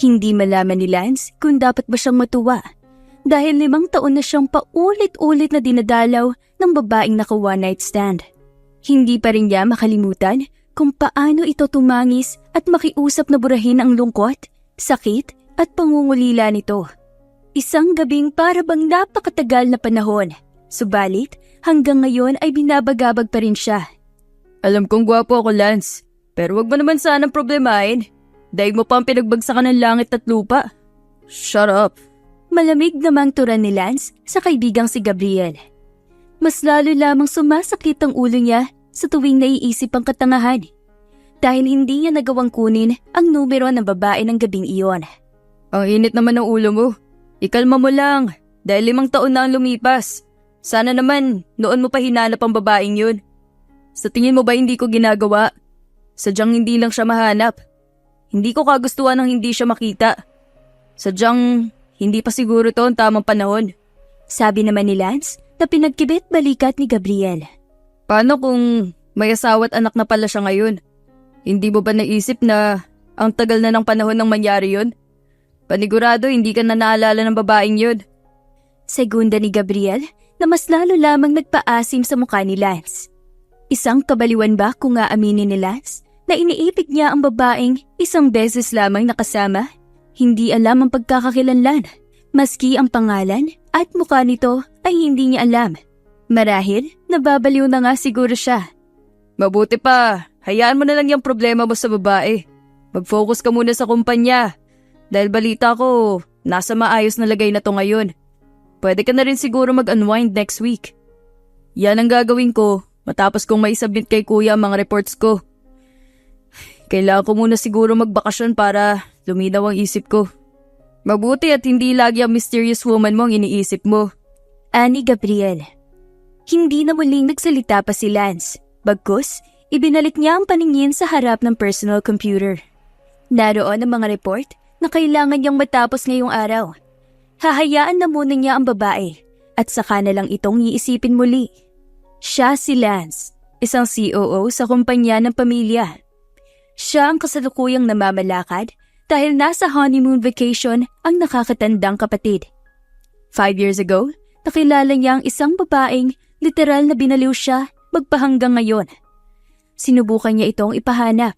Hindi malaman ni Lance kung dapat ba siyang matuwa dahil 5 taon na siyang paulit-ulit na dinadalaw ng babaeng naka one night stand. Hindi pa rin niya makalimutan kung paano ito tumangis at makiusap na burahin ang lungkot, sakit at pangungulila nito. Isang gabing para bang napakatagal na panahon, subalit hanggang ngayon ay binabagabag pa rin siya. Alam kong gwapo ako, Lance, pero wag mo naman sanang problemahin. Dahil mo pa ang pinagbagsakan ng langit at lupa. Shut up. Malamig namang turan ni Lance sa kaibigang si Gabriel. Mas lalo lamang sumasakit ang ulo niya sa tuwing naiisip ang katangahan dahil hindi niya nagawang kunin ang numero ng babae ng gabing iyon. Ang init naman ng ulo mo. Ikalma mo lang dahil 5 taon na ang lumipas. Sana naman noon mo pa hinanap ang babaeng yun. Sa tingin mo ba hindi ko ginagawa? Sadyang hindi lang siya mahanap. Hindi ko kagustuhan ng hindi siya makita. Sadyang hindi pa siguro to ang tamang panahon. Sabi naman ni Lance na pinagkibit balikat ni Gabriel. Paano kung may asawa at anak na pala siya ngayon? Hindi mo ba naisip na ang tagal na ng panahon nang mangyari yun? Panigurado hindi ka na naalala ng babaeng yun. Segunda ni Gabriel na mas lalo lamang nagpaasim sa mukha ni Lance. Isang kabaliwan ba kung aaminin ni Lance na iniibig niya ang babaeng 1 beses lamang nakasama? Hindi alam ang pagkakakilanlan, maski ang pangalan at mukha nito ay hindi niya alam. Marahil, nababaliw na nga siguro siya. Mabuti pa, hayaan mo na lang yung problema mo sa babae. Mag-focus ka muna sa kumpanya. Dahil balita ko, nasa maayos na lagay na to ngayon. Pwede ka na rin siguro mag-unwind next week. Yan ang gagawin ko matapos kong maisubmit kay kuya ang mga reports ko. Kailangan ko muna siguro magbakasyon para luminaw ang isip ko. Mabuti at hindi lagi ang mysterious woman mo ang iniisip mo. Ani Gabriel. Hindi na muling nagsalita pa si Lance. Bagkus, ibinalik niya ang paningin sa harap ng personal computer. Naroon ang mga report na kailangan niyang matapos ngayong araw. Hahayaan na muna niya ang babae at saka na lang itong iisipin muli. Siya si Lance, isang COO sa kumpanya ng pamilya. Siya ang kasalukuyang namamalakad dahil nasa honeymoon vacation ang nakakatandang kapatid. 5 years ago, nakilala niya ang isang babaeng literal na binaliw siya magpahanggang ngayon. Sinubukan niya itong ipahanap,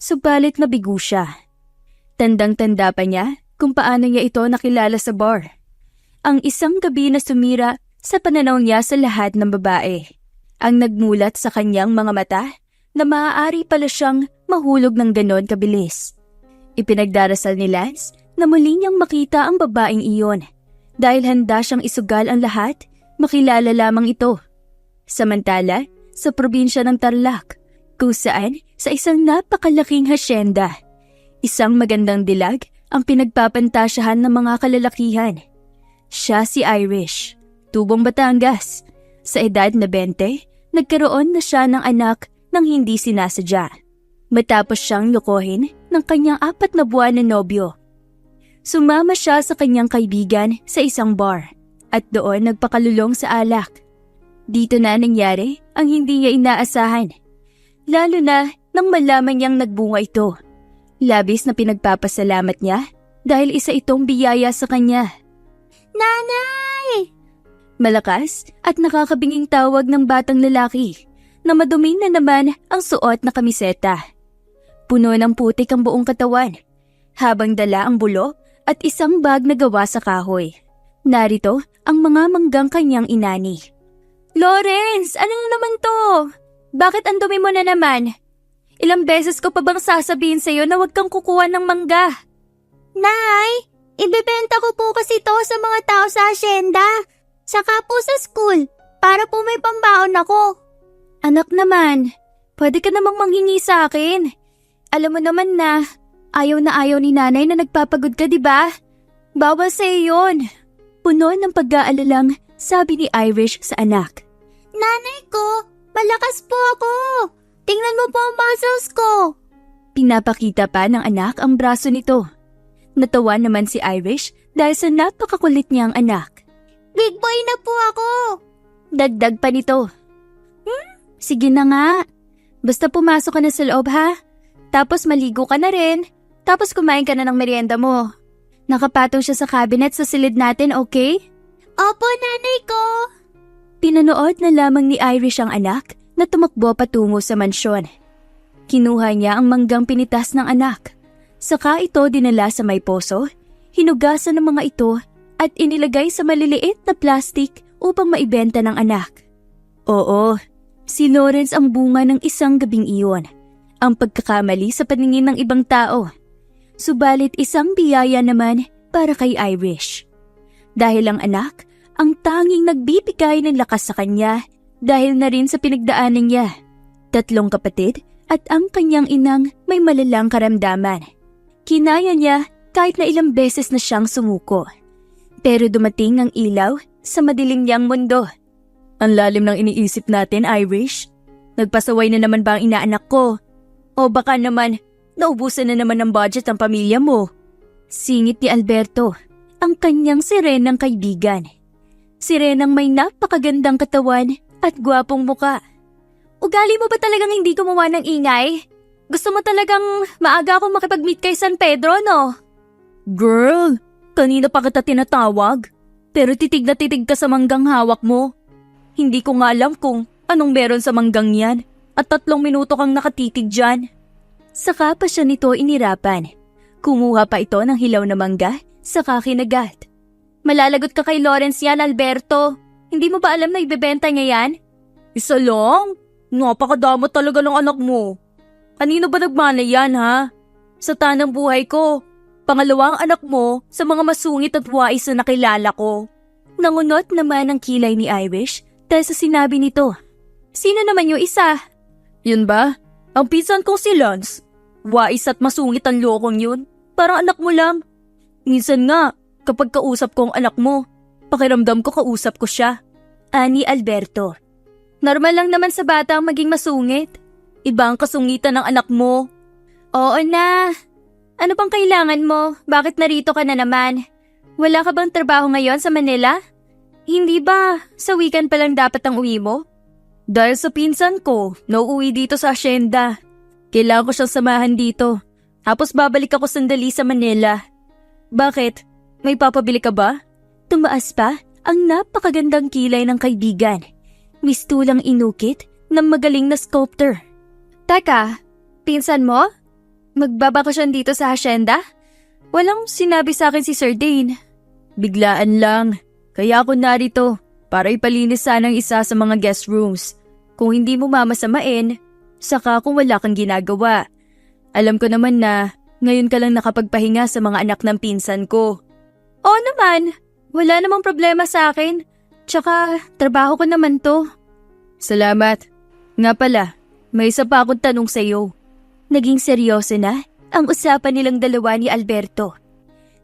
subalit nabigo siya. Tandang-tanda pa niya kung paano niya ito nakilala sa bar. Ang isang gabi na sumira sa pananaw niya sa lahat ng babae. Ang nagmulat sa kanyang mga mata na maaari pala siyang mahulog ng ganon kabilis. Ipinagdarasal ni Lance na muli niyang makita ang babaeng iyon dahil handa siyang isugal ang lahat, makilala lamang ito. Samantala, sa probinsya ng Tarlac, kung saan sa isang napakalaking hasyenda, isang magandang dilag ang pinagpapantasyahan ng mga kalalakihan. Siya si Irish, tubong Batangas. Sa edad na 20, nagkaroon na siya ng anak nang hindi sinasadya. Matapos siyang lokohin ng kanyang 4 na buwan na nobyo. Sumama siya sa kanyang kaibigan sa isang bar at doon nagpakalulong sa alak. Dito na nangyari ang hindi niya inaasahan. Lalo na nang malaman niyang nagbunga ito. Labis na pinagpapasalamat niya dahil isa itong biyaya sa kanya. Nanay! Malakas at nakakabinging tawag ng batang lalaki na madumi na naman ang suot na kamiseta. Puno ng putik ang buong katawan, habang dala ang bulo at isang bag na gawa sa kahoy. Narito ang mga manggang kanyang inani. Lawrence, ano na naman to? Bakit ang dumi mo na naman? Ilang beses ko pa bang sasabihin sa'yo na huwag kang kukuha ng mangga? Nay, ibebenta ko po kasi to sa mga tao sa asyenda. Saka po sa school, para po may pambaon ako. Anak naman, pwede ka namang manghingi sa akin. Alam mo naman na ayaw ni nanay na nagpapagod ka, di ba? Bawal sa'yo yun. Puno ng pag-aalalang sabi ni Irish sa anak. Nanay ko, malakas po ako. Tingnan mo po ang muscles ko. Pinapakita pa ng anak ang braso nito. Natawa naman si Irish dahil sa napakakulit niyang anak. Big boy na po ako. Dagdag pa nito. Sige na nga. Basta pumasok ka na sa loob ha. Tapos maligo ka na rin. Tapos kumain ka na ng merienda mo. Nakapatong siya sa cabinet sa silid natin, okay? Opo, nanay ko. Pinanood na lamang ni Irish ang anak na tumakbo patungo sa mansyon. Kinuha niya ang manggang pinitas ng anak. Saka ito dinala sa may poso, hinugasan ng mga ito at inilagay sa maliliit na plastik upang maibenta ng anak. Oo, si Lawrence ang bunga ng isang gabing iyon. Ang pagkakamali sa paningin ng ibang tao. Subalit isang biyaya naman para kay Irish. Dahil ang anak ang tanging nagbibigay ng lakas sa kanya dahil na rin sa pinagdaanan niya. 3 kapatid at ang kanyang inang may malalang karamdaman. Kinaya niya kahit na ilang beses na siyang sumuko. Pero dumating ang ilaw sa madilim niyang mundo. Ang lalim ng iniisip natin, Irish. Nagpasaway na naman ba ang inaanak ko? O baka naman, naubusan na naman ng budget ang pamilya mo? Singit ni Alberto, ang kanyang sirenang kaibigan. Sirenang may napakagandang katawan at gwapong muka. Ugali mo ba talagang hindi gumawa ng ingay? Gusto mo talagang maaga akong makipag-meet kay San Pedro, no? Girl, kanina pa kita tinatawag. Pero titig na titig ka sa manggang hawak mo. Hindi ko nga alam kung anong meron sa manggang yan. At 3 minuto kang nakatitig dyan. Saka pa siya nito inirapan. Kumuha pa ito ng hilaw na mangga, saka kinagat. Malalagot ka kay Lawrence yan, Alberto. Hindi mo ba alam na ibebenta niya yan? Isa lang? Napakadamot talaga ng anak mo. Kanino ba nagmana yan, ha? Sa tanang buhay ko, pangalawa ang anak mo sa mga masungit at wais na nakilala ko. Nangunot naman ang kilay ni Irish dahil sa sinabi nito. Sino naman yung isa? Yun ba? Ang pinsan kong si Lance. Wais at masungit ang lokong yun. Parang anak mo lang. Minsan nga, kapag kausap ko ang anak mo, pakiramdam ko kausap ko siya. Ani Alberto. Normal lang naman sa bata ang maging masungit. Iba ang kasungitan ng anak mo. Oo na. Ano bang kailangan mo? Bakit narito ka na naman? Wala ka bang trabaho ngayon sa Manila? Hindi ba sa weekend pa lang dapat ang uwi mo? Dahil sa pinsan ko, nauuwi dito sa asyenda. Kailangan ko siyang samahan dito. Tapos babalik ako sandali sa Manila. Bakit? May papabili ka ba? Tumaas pa ang napakagandang kilay ng kaibigan. Mistulang inukit ng magaling na sculptor. Teka, pinsan mo? Magbabakasyon dito sa hacienda? Walang sinabi sa akin si Sir Dane. Biglaan lang. Kaya ako narito para ipalinis sana ang isa sa mga guest rooms. Kung hindi mo mamasamain, saka kung wala kang ginagawa. Alam ko naman na ngayon ka lang nakapagpahinga sa mga anak ng pinsan ko. Oo naman, wala namang problema sa akin. Tsaka, trabaho ko naman to. Salamat. Nga pala, may isa pa akong tanong sa'yo. Naging seryoso na ang usapan nilang dalawa ni Alberto.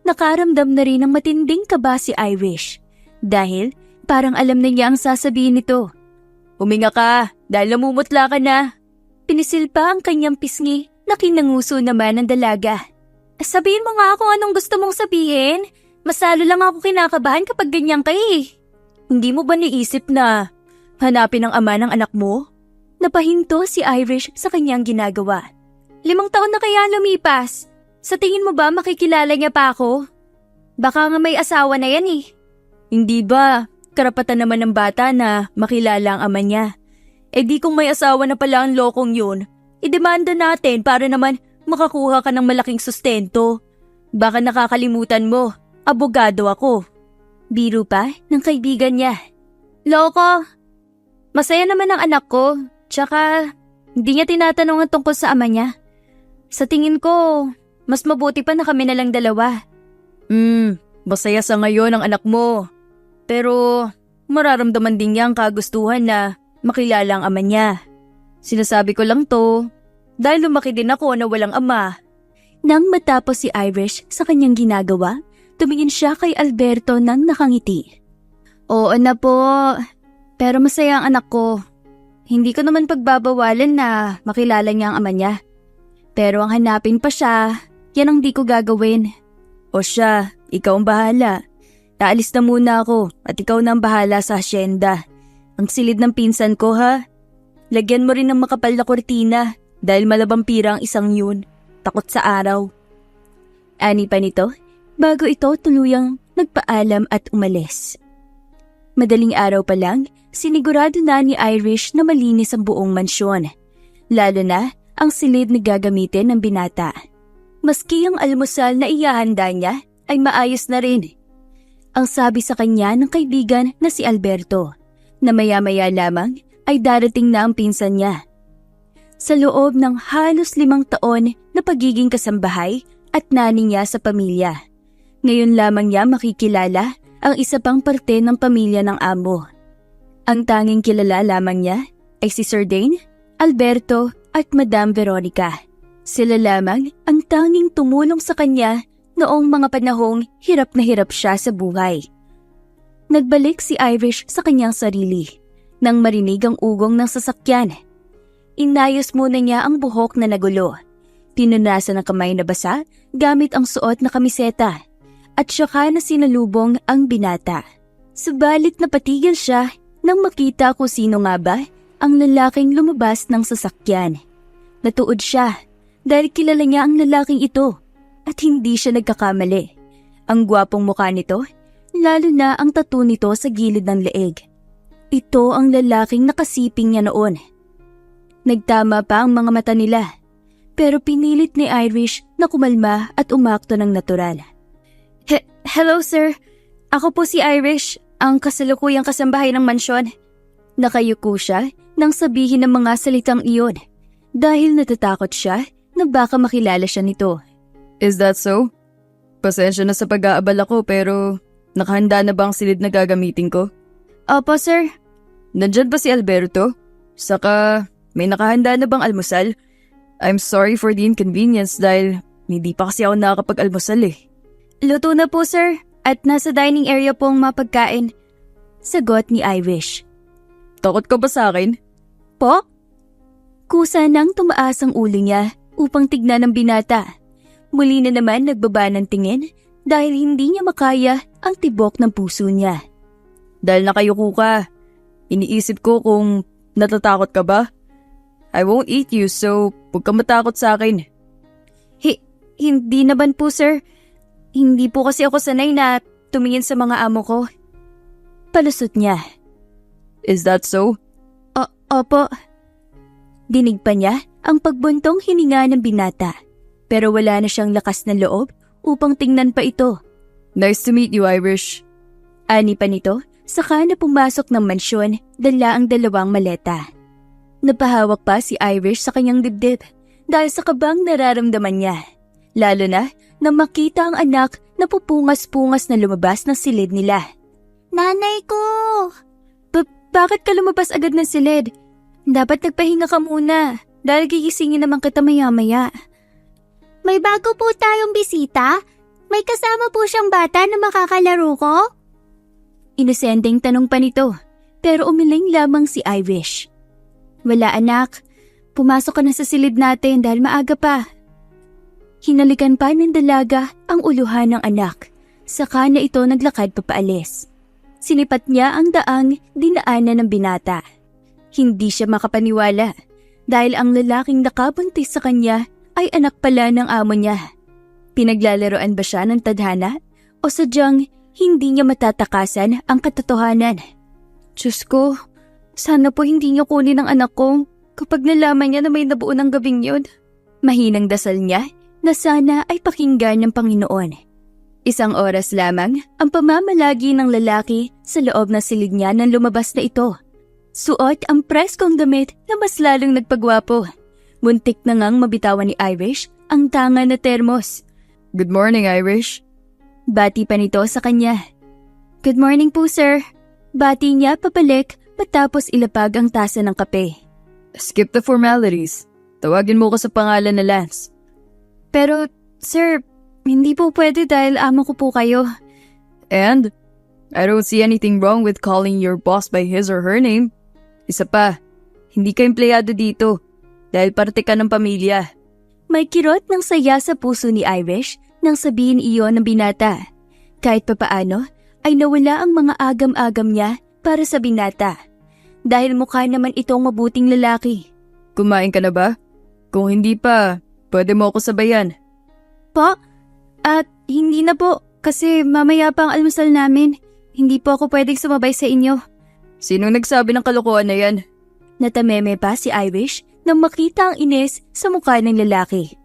Nakaramdam na rin ng matinding kaba si Irish. Dahil parang alam na niya ang sasabihin nito. Huminga ka, dahil namumutla ka na. Pinisil pa ang kanyang pisngi na kinanguso naman ng dalaga. Sabihin mo nga kung anong gusto mong sabihin. Masalo lang ako kinakabahan kapag ganyan ka eh. Hindi mo ba niisip na hanapin ang ama ng anak mo? Napahinto si Irish sa kanyang ginagawa. 5 taon na kaya lumipas. Sa tingin mo ba makikilala niya pa ako? Baka nga may asawa na yan eh. Hindi ba? Karapatan naman ng bata na makilala ang ama niya. Eh di kung may asawa na pala ang lokong yun, idemanda natin para naman makakuha ka ng malaking sustento. Baka nakakalimutan mo, abogado ako. Biro pa ng kaibigan niya. Loko. Masaya naman ang anak ko. Tsaka, hindi niya tinatanong ang tungkol sa ama niya. Sa tingin ko, mas mabuti pa na kami na lang dalawa. Masaya sa ngayon ang anak mo. Pero, mararamdaman din niya ang kagustuhan na makilala ang ama niya. Sinasabi ko lang to, dahil lumaki din ako na walang ama. Nang matapos si Irish sa kanyang ginagawa, tumingin siya kay Alberto nang nakangiti. Oo na po, pero masaya ang anak ko. Hindi ko naman pagbabawalan na makilala niya ang ama niya. Pero ang hanapin pa siya, yan ang di ko gagawin. O siya, ikaw ang bahala. Aalis na muna ako at ikaw na ang bahala sa hacienda. Ang silid ng pinsan ko ha. Lagyan mo rin ng makapal na kortina dahil malabampira ang isang yun. Takot sa araw. Ani pa nito, bago ito tuluyang nagpaalam at umalis. Madaling araw pa lang, sinigurado na ni Irish na malinis ang buong mansyon. Lalo na ang silid na gagamitin ng binata. Maski ang almusal na ihahanda niya ay maayos na rin. Ang sabi sa kanya ng kaibigan na si Alberto, na maya-maya lamang ay darating na ang pinsan niya. Sa loob ng halos 5 taon na pagiging kasambahay at nani niya sa pamilya, ngayon lamang niya makikilala ang isa pang parte ng pamilya ng amo. Ang tanging kilala lamang niya ay si Sir Dane, Alberto at Madam Veronica. Sila lamang ang tanging tumulong sa kanya noong mga panahong hirap na hirap siya sa buhay. Nagbalik si Irish sa kanyang sarili nang marinig ang ugong ng sasakyan. Inayos muna niya ang buhok na nagulo. Pinunasan ang kamay na basa gamit ang suot na kamiseta at saka na sinalubong ang binata. Subalit napatigil siya nang makita kung sino nga ba ang lalaking lumabas ng sasakyan. Natuod siya dahil kilala niya ang lalaking ito. At hindi siya nagkakamali. Ang gwapong mukha nito, lalo na ang tattoo nito sa gilid ng leeg. Ito ang lalaking nakasiping niya noon. Nagtama pa ang mga mata nila, pero pinilit ni Irish na kumalma at umakto ng natural. Hello sir, ako po si Irish, ang kasalukuyang kasambahay ng mansyon. Nakayuko siya nang sabihin ng mga salitang iyon dahil natatakot siya na baka makilala siya nito. Is that so? Pasensya na sa pag-aabala ko pero nakahanda na ba ang silid na gagamitin ko? Opo, sir. Nandyan ba si Alberto? Saka may nakahanda na bang almusal? I'm sorry for the inconvenience dahil hindi pa kasi ako nakakapag-almusal eh. Luto na po, sir. At nasa dining area po ang mapagkain. Sagot ni Irish. Takot ka ba sa akin? Po? Kusa nang tumaas ang ulo niya upang tignan ng binata. Muli na naman nagbaba ng tingin dahil hindi niya makaya ang tibok ng puso niya. Dahil nakayuko ka, iniisip ko kung natatakot ka ba? I won't eat you so huwag ka matakot sa akin. Hindi naman po, sir. Hindi po kasi ako sanay na tumingin sa mga amo ko. Palusot niya. Is that so? Opo. Dinig pa niya ang pagbuntong hininga ng binata. Pero wala na siyang lakas ng loob upang tingnan pa ito. Nice to meet you, Irish. Ani pa nito, saka na pumasok ng mansyon, dala ang 2 maleta. Napahawak pa si Irish sa kanyang dibdib dahil sa kabang nararamdaman niya. Lalo na nang makita ang anak na pupungas-pungas na lumabas ng silid nila. Nanay ko! Bakit ka lumabas agad ng silid? Dapat nagpahinga ka muna dahil gigisingin naman kita maya-maya. May bago po tayong bisita? May kasama po siyang bata na makakalaro ko? Inosenteng tanong pa nito, pero umiling lamang si Irish. Wala anak, pumasok ka na sa silid natin dahil maaga pa. Hinalikan pa ng dalaga ang uluhan ng anak, saka na ito naglakad papaalis. Sinipat niya ang daang dinaanan ng binata. Hindi siya makapaniwala dahil ang lalaking nakabuntis sa kanya ay anak pala ng amo niya. Pinaglalaroan ba siya ng tadhana o sadyang hindi niya matatakasan ang katotohanan? Diyos ko, sana po hindi niya kunin ang anak ko kapag nalaman niya na may nabuo ng gabing yun. Mahinang dasal niya na sana ay pakinggan ng Panginoon. 1 oras lamang ang pamamalagi ng lalaki sa loob ng silid niya nang lumabas na ito. Suot ang preskong damit na mas lalong nagpagwapo. Muntik na ngang mabitawan ni Irish ang tanga na termos. Good morning, Irish. Bati pa nito sa kanya. Good morning po, sir. Bati niya papalik matapos ilapag ang tasa ng kape. Skip the formalities. Tawagin mo ko sa pangalan na Lance. Pero, sir, hindi po pwede dahil amo ko po kayo. And? I don't see anything wrong with calling your boss by his or her name. Isa pa, hindi ka empleyado dito dahil parte ka ng pamilya. May kirot ng saya sa puso ni Irish nang sabihin iyon ng binata. Kahit papaano ay nawala ang mga agam-agam niya para sa binata. Dahil mukha naman itong mabuting lalaki. Kumain ka na ba? Kung hindi pa, pwede mo ako sabayan. Po? At hindi na po, kasi mamaya pa ang almusal namin. Hindi po ako pwedeng sumabay sa inyo. Sino nagsabi ng kalokohan na yan? Natameme pa si Irish nang makita ang inis sa mukha ng lalaki.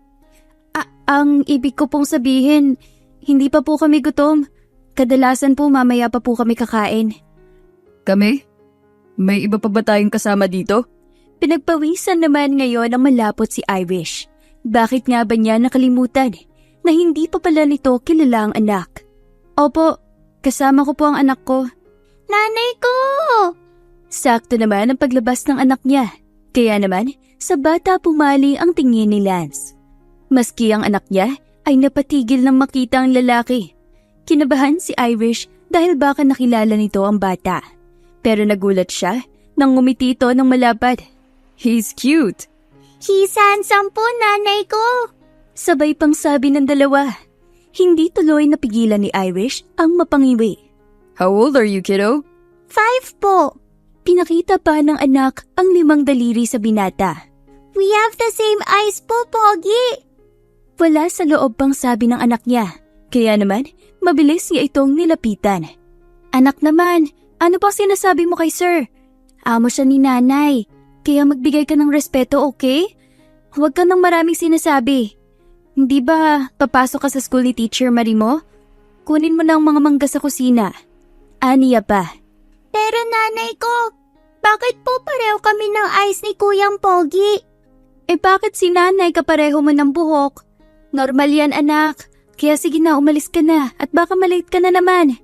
Ang ibig ko pong sabihin, hindi pa po kami gutom. Kadalasan po mamaya pa po kami kakain. Kami? May iba pa ba tayong kasama dito? Pinagpawisan naman ngayon ang malapot si Irish. Bakit nga ba niya nakalimutan na hindi pa pala nito kilala ang anak? Opo, kasama ko po ang anak ko. Nanay ko! Sakto naman ang paglabas ng anak niya. Kaya naman, sa bata pumali ang tingin ni Lance. Maski ang anak niya ay napatigil nang makita ang lalaki. Kinabahan si Irish dahil baka nakilala nito ang bata. Pero nagulat siya nang ngumiti ito ng malapad. He's cute. He's handsome po, nanay ko. Sabay pang sabi ng dalawa. Hindi tuloy napigilan ni Irish ang mapangiwi. How old are you, kiddo? 5 po. Pinakita pa ng anak ang 5 daliri sa binata. We have the same eyes po, Pogi. Wala sa loob pang sabi ng anak niya. Kaya naman, mabilis niya itong nilapitan. Anak naman, ano pang sinasabi mo kay sir? Amo siya ni nanay. Kaya magbigay ka ng respeto, okay? Huwag ka ng maraming sinasabi. Hindi ba papasok ka sa school ni Teacher Marie mo? Kunin mo na ang mga mangga sa kusina. Aniya pa. Pero nanay ko, bakit po pareho kami ng eyes ni Kuyang Pogi? Bakit si nanay kapareho mo ng buhok? Normal yan, anak. Kaya sige na, umalis ka na at baka malate ka na naman.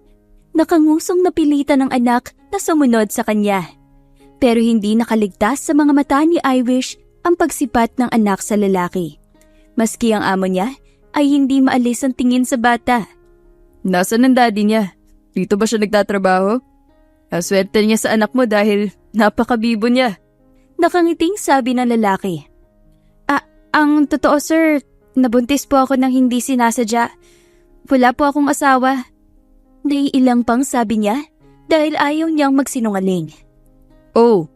Nakangusong napilitan ng anak na sumunod sa kanya. Pero hindi nakaligtas sa mga mata ni Irish ang pagsipat ng anak sa lalaki. Maski ang amo niya ay hindi maalis ang tingin sa bata. Nasaan ang daddy niya? Dito ba siya nagtatrabaho? Aswerte niya sa anak mo dahil napakabibo niya. Nakangiting sabi ng lalaki. Ang totoo sir, nabuntis po ako ng hindi sinasadya. Wala po akong asawa. Naiilang pang sabi niya dahil ayaw niyang magsinungaling. Oh,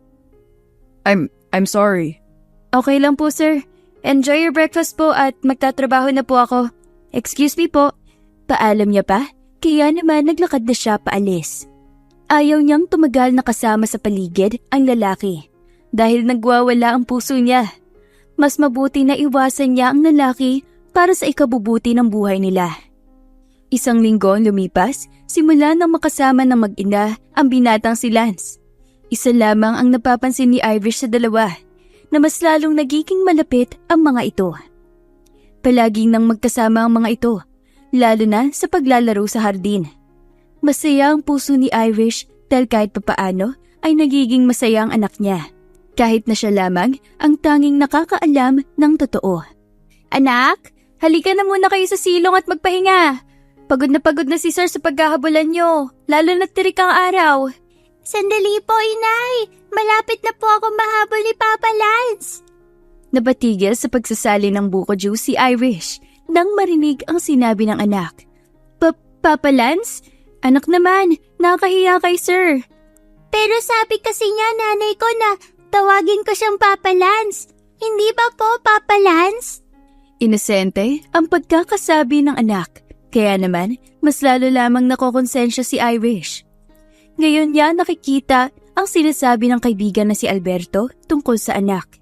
I'm sorry. Okay lang po sir. Enjoy your breakfast po at magtatrabaho na po ako. Excuse me po. Paalam niya pa, kaya naman naglakad na siya paalis. Ayaw niyang tumagal na kasama sa paligid ang lalaki dahil nagwawala ang puso niya. Mas mabuti na iwasan niya ang lalaki para sa ikabubuti ng buhay nila. Isang linggo ang lumipas, simula nang makasama ng mag-ina ang binatang si Lance. Isa lamang ang napapansin ni Irish sa dalawa, na mas lalong nagiging malapit ang mga ito. Palaging nang magkasama ang mga ito, lalo na sa paglalaro sa hardin. Masaya ang puso ni Irish dahil kahit papaano ay nagiging masaya ang anak niya. Kahit na siya lamang ang tanging nakakaalam ng totoo. Anak, halika na muna kayo sa silong at magpahinga. Pagod na si sir sa paghahabulan nyo, lalo na tirik ang araw. Sandali po, inay. Malapit na po ako mahabol ni Papa Lance. Nabatigil sa pagsasali ng buko juice si Irish nang marinig ang sinabi ng anak. Papa Lance? Anak naman, nakahiya kay sir. Pero sabi kasi niya nanay ko na tawagin ko siyang Papa Lance. Hindi ba po, Papa Lance? Inosente ang pagkakasabi ng anak, kaya naman mas lalo lamang nakokonsensya si Irish. Ngayon niya nakikita ang sinasabi ng kaibigan na si Alberto tungkol sa anak.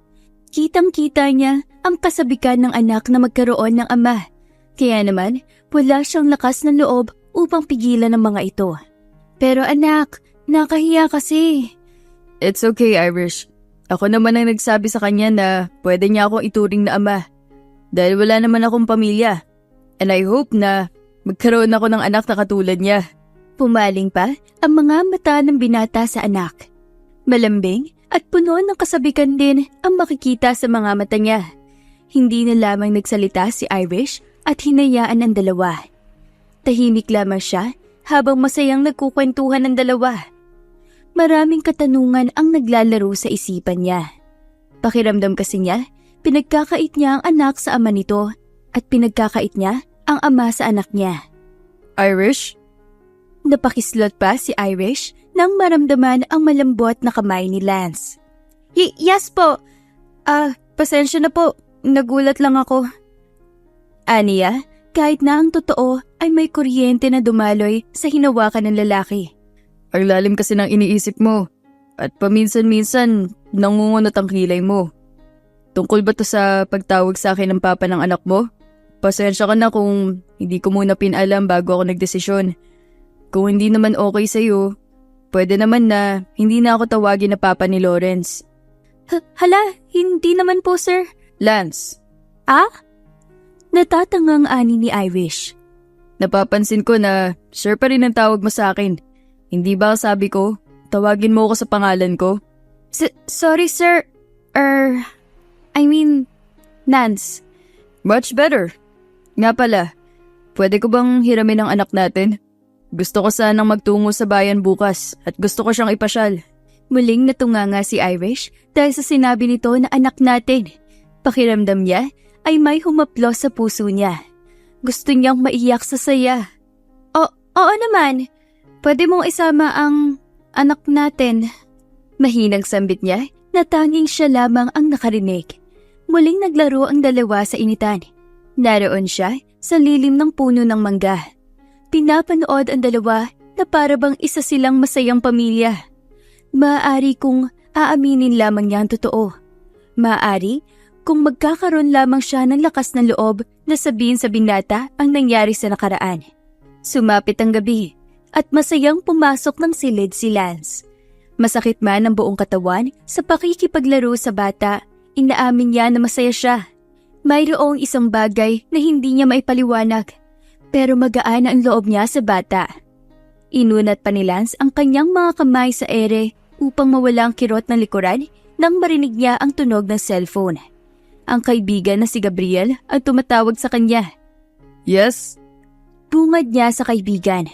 Kitang-kita niya ang kasabikan ng anak na magkaroon ng ama, kaya naman wala siyang lakas ng loob upang pigilan ang mga ito. Pero anak, nakahiya kasi. It's okay, Irish. Ako naman ang nagsabi sa kanya na pwede niya akong ituring na ama. Dahil wala naman akong pamilya. And I hope na magkaroon ako ng anak na katulad niya. Pumaling pa ang mga mata ng binata sa anak. Malambing at puno ng kasabikan din ang makikita sa mga mata niya. Hindi na lamang nagsalita si Irish at hinayaan ang dalawa. Tahimik lamang siya habang masayang nagkukwentuhan ng dalawa. Maraming katanungan ang naglalaro sa isipan niya. Pakiramdam kasi niya, pinagkakait niya ang anak sa ama nito at pinagkakait niya ang ama sa anak niya. Irish? Napakislot pa si Irish nang maramdaman ang malambot na kamay ni Lance. Yes po. Pasensya na po. Nagulat lang ako. Aniya, kahit na ang totoo ay may kuryente na dumaloy sa hinawakan ng lalaki. Ang lalim kasi ng iniisip mo. At paminsan-minsan, nangungunot ang kilay mo. Tungkol ba to sa pagtawag sa akin ng papa ng anak mo? Pasensya ka na kung hindi ko muna pinalam bago ako nagdesisyon. Kung hindi naman okay sa'yo, pwede naman na hindi na ako tawagin na papa ni Lawrence. Hala, hindi naman po sir. Lance, Natatangang ani ni Irish. napapansin ko na sir pa rin ang tawag mo sa akin. Hindi ba sabi ko, tawagin mo ako sa pangalan ko? Sorry sir, Nance. Much better. Nga pala, pwede ko bang hiramin ang anak natin? Gusto ko sanang magtungo sa bayan bukas at gusto ko siyang ipasyal. Muling natunganga si Irish dahil sa sinabi nito na anak natin. Pakiramdam niya ay may humaplos sa puso niya. Gusto niyang maiyak sa saya. Oo naman, pwede mong isama ang anak natin. Mahinang sambit niya na tanging siya lamang ang nakarinig. Muling naglaro ang dalawa sa initan. Naroon siya sa lilim ng puno ng mangga. Pinapanood ang dalawa na para bang isa silang masayang pamilya. Maaari kung aaminin lamang niya ang totoo. Maaari kung magkakaroon lamang siya ng lakas ng loob na sabihin sa binata ang nangyari sa nakaraan. Sumapit ang gabi at masayang pumasok ng silid si Lance. Masakit man ang buong katawan sa pakikipaglaro sa bata, inaamin niya na masaya siya. Mayroong isang bagay na hindi niya maipaliwanag, pero magaan ang loob niya sa bata. Inunat pa ni Lance ang kanyang mga kamay sa ere upang mawala ang kirot ng likuran nang marinig niya ang tunog ng cellphone. Ang kaibigan na si Gabriel ang tumatawag sa kanya. Yes? Bungad niya sa kaibigan.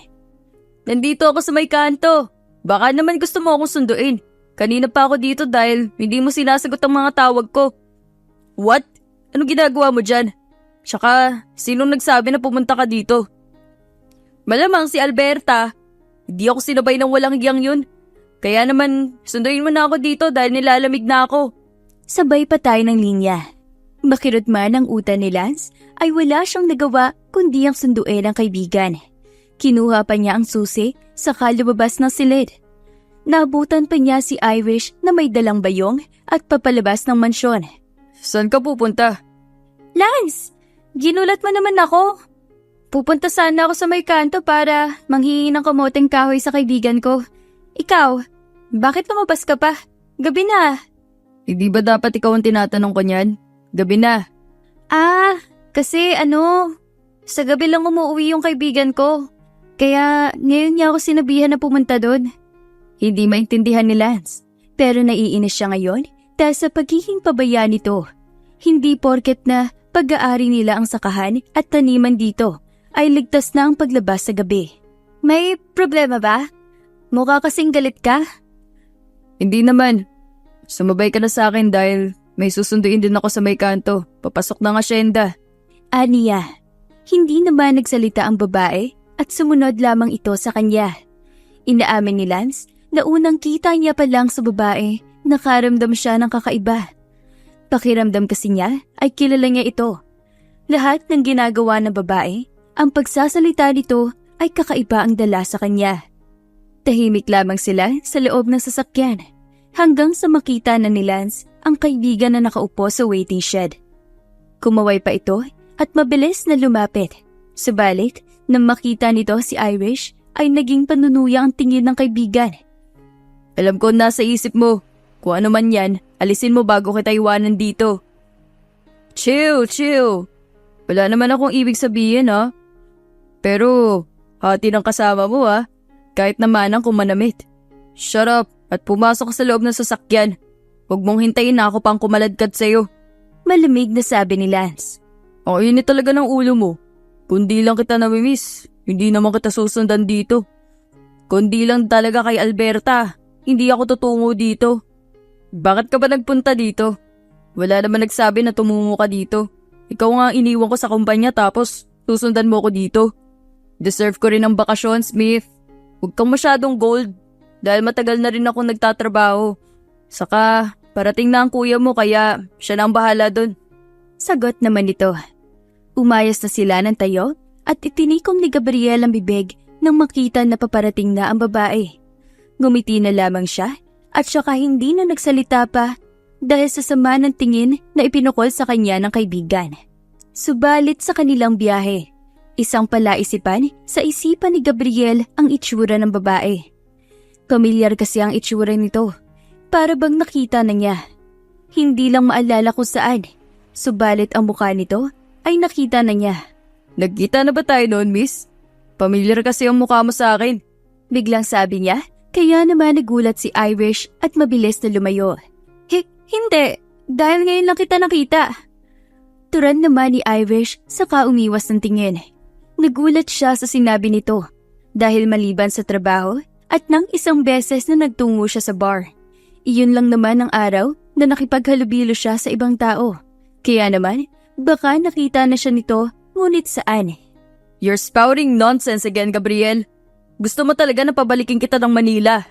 Nandito ako sa may kanto. Baka naman gusto mo akong sunduin. Kanina pa ako dito dahil hindi mo sinasagot ang mga tawag ko. What? Anong ginagawa mo dyan? Tsaka, sinong nagsabi na pumunta ka dito? Malamang si Alberta. Hindi ako sinabay ng walang hiyang yun. Kaya naman, sunduin mo na ako dito dahil nilalamig na ako. Sabay patay ng linya. Makirot man ang utan ni Lance, ay wala siyang nagawa kundi ang sunduin ang kaibigan. Kinuha pa niya ang susi, saka lumabas ng silid. Nabutan pa niya si Irish na may dalang bayong at papalabas ng mansyon. Saan ka pupunta? Lance! Ginulat mo naman ako. Pupunta sana ako sa may kanto para manghingi ng kamoteng kahoy sa kaibigan ko. Ikaw, bakit lumabas ka pa? Gabi na. Hindi ba dapat ikaw ang tinatanong ko niyan? Gabi na. Kasi sa gabi lang umuwi yung kaibigan ko. Kaya ngayon niya ako sinabihan na pumunta doon. Hindi maintindihan ni Lance. Pero naiinis siya ngayon dahil sa pagiging pabaya nito. Hindi porket na pag-aari nila ang sakahan at taniman dito ay ligtas na ang paglabas sa gabi. May problema ba? Mukha kasing galit ka? Hindi naman. Sumabay ka na sa akin dahil may susunduin din ako sa may kanto. Papasok ng asyenda. Aniya, hindi naman nagsalita ang babae at sumunod lamang ito sa kanya. Inaamin ni Lance na unang kita niya pa lang sa babae, nakaramdam siya ng kakaiba. Pakiramdam kasi niya ay kilala niya ito. Lahat ng ginagawa ng babae, ang pagsasalita nito ay kakaiba ang dala sa kanya. Tahimik lamang sila sa loob ng sasakyan hanggang sa makita na ni Lance ang kaibigan na nakaupo sa waiting shed. Kumaway pa ito at mabilis na lumapit. Subalit, nang makita nito si Irish ay naging panunuya ang tingin ng kaibigan. Alam ko nasa isip mo. Kung ano man yan, alisin mo bago kita iwanan dito. Chill. Wala naman akong ibig sabihin ha. Pero, hati ng kasama mo ha. Kahit naman ang kumanamit. Shut up at pumasok ka sa loob ng sasakyan. Huwag mong hintayin na ako pang kumaladkad sa'yo. Malamig na sabi ni Lance. Ang init talaga ng ulo mo. Kundi lang kita namimiss, hindi naman kita susundan dito. Kundi lang talaga kay Alberta, hindi ako tutungo dito. Bakit ka ba nagpunta dito? Wala naman nagsabi na tumungo ka dito. Ikaw nga iniwan ko sa kumpanya tapos susundan mo ko dito. Deserve ko rin ang bakasyon, Smith. Huwag kang masyadong gold dahil matagal na rin ako nagtatrabaho. Saka parating na ang kuya mo kaya siya na ang bahala dun. Sagot naman ito. Umayos na sila ng tayo at itinikom ni Gabriel ang bibig nang makita na paparating na ang babae. Ngumiti na lamang siya at saka hindi na nagsalita pa dahil sa sama ng tingin na ipinukol sa kanya ng kaibigan. Subalit sa kanilang biyahe, isang palaisipan sa isipan ni Gabriel ang itsura ng babae. Pamilyar kasi ang itsura nito, para bang nakita na niya. Hindi lang maalala kung saan, subalit ang mukha nito ay nakita na niya. Nagkita na ba tayo noon, miss? Pamilyar kasi ang mukha mo sa akin. Biglang sabi niya, kaya naman nagulat si Irish at mabilis na lumayo. Hindi, dahil ngayon lang kita nakita. Turan naman ni Irish saka umiwas ng tingin. Nagulat siya sa sinabi nito dahil maliban sa trabaho at nang isang beses na nagtungo siya sa bar. Iyon lang naman ang araw na nakipaghalubilo siya sa ibang tao. Kaya naman, baka nakita na siya nito, ngunit saan? You're spouting nonsense again, Gabriel. Gusto mo talaga na pabalikin kita ng Manila.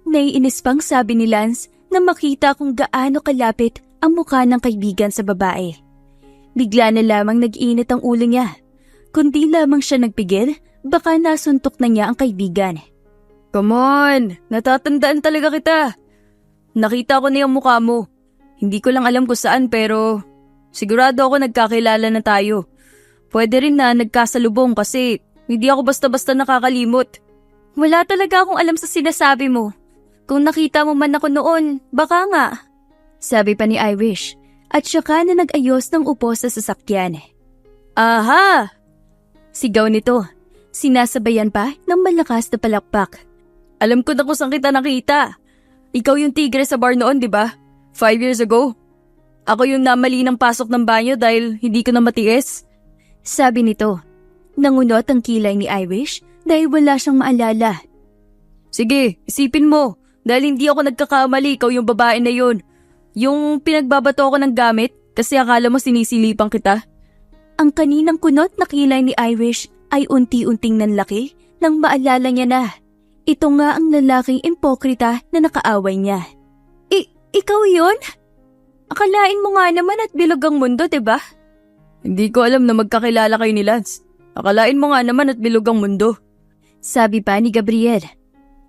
Naiinis pang sabi ni Lance na makita kung gaano kalapit ang mukha ng kaibigan sa babae. Bigla na lamang nag-init ang ulo niya. Kundi lamang siya nagpigil, baka nasuntok na niya ang kaibigan. Come on, natatandaan talaga kita. Nakita ko na yung mukha mo. Hindi ko lang alam kung saan pero sigurado ako nagkakilala na tayo. Pwede rin na nagkasalubong kasi hindi ako basta-basta nakakalimot. Wala talaga akong alam sa sinasabi mo. Kung nakita mo man ako noon, baka nga. Sabi pa ni Irish at saka na nag-ayos ng upo sa sasakyan. Aha! Sigaw nito. Sinasabayan pa ng malakas na palakpak. Alam ko na kung saan kita nakita. Ikaw yung tigre sa bar noon, di ba? 5 years ago. Ako yung namali ng pasok ng banyo dahil hindi ko na matiis. Sabi nito. Nangunot ang kilay ni Irish dahil wala siyang maalala. Sige, isipin mo. Dahil hindi ako nagkakamali, ikaw yung babae na yun. Yung pinagbabato ko ng gamit kasi akala mo sinisilipan kita. Ang kaninang kunot na kilay ni Irish ay unti-unting nanlaki nang maalala niya na. Ito nga ang lalaking impokrita na nakaaway niya. Ikaw yun? Akalain mo nga naman at bilog ang mundo, diba? Hindi ko alam na magkakilala kayo ni Lance. Akalain mo nga naman at bilog ang mundo. Sabi pa ni Gabriel.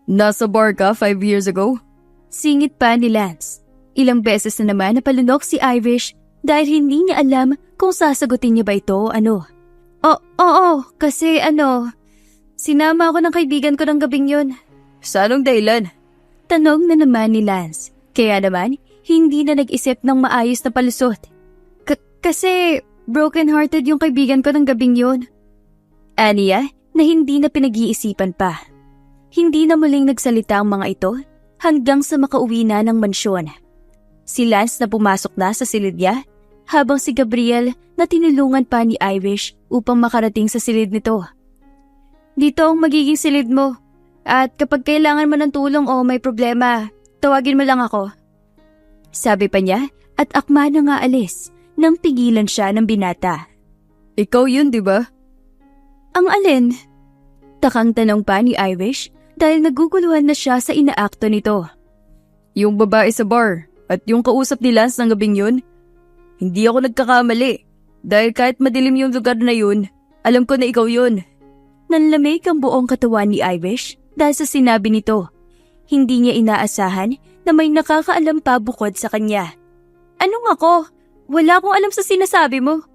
Nasa bar ka 5 years ago? Singit pa ni Lance. Ilang beses na naman napalunok si Irish dahil hindi niya alam kung sasagutin niya ba ito o ano. Oo, kasi sinama ako ng kaibigan ko ng gabing yun. Sa anong dahilan? Tanong na naman ni Lance. Kaya naman, hindi na nag-isip ng maayos na palusot. Kasi broken-hearted yung kaibigan ko ng gabing yun. Aniya na hindi na pinag-iisipan pa. Hindi na muling nagsalita ang mga ito hanggang sa makauwi na ng mansyon. Si Lance na pumasok na sa silid niya habang si Gabriel na tinulungan pa ni Irish upang makarating sa silid nito. Dito ang magiging silid mo at kapag kailangan mo ng tulong o may problema, tawagin mo lang ako. Sabi pa niya at akma na nga alis nang pigilan siya ng binata. Ikaw yun, di ba? Ang alin? Takang tanong pa ni Irish dahil naguguluhan na siya sa inaakto nito. Yung babae sa bar at yung kausap ni Lance ng gabing yun, hindi ako nagkakamali. Dahil kahit madilim yung lugar na yun, alam ko na ikaw yun. Nanlamig ang buong katawan ni Irish dahil sa sinabi nito. Hindi niya inaasahan na may nakakaalam pa bukod sa kanya. Anong ako? Wala akong alam sa sinasabi mo.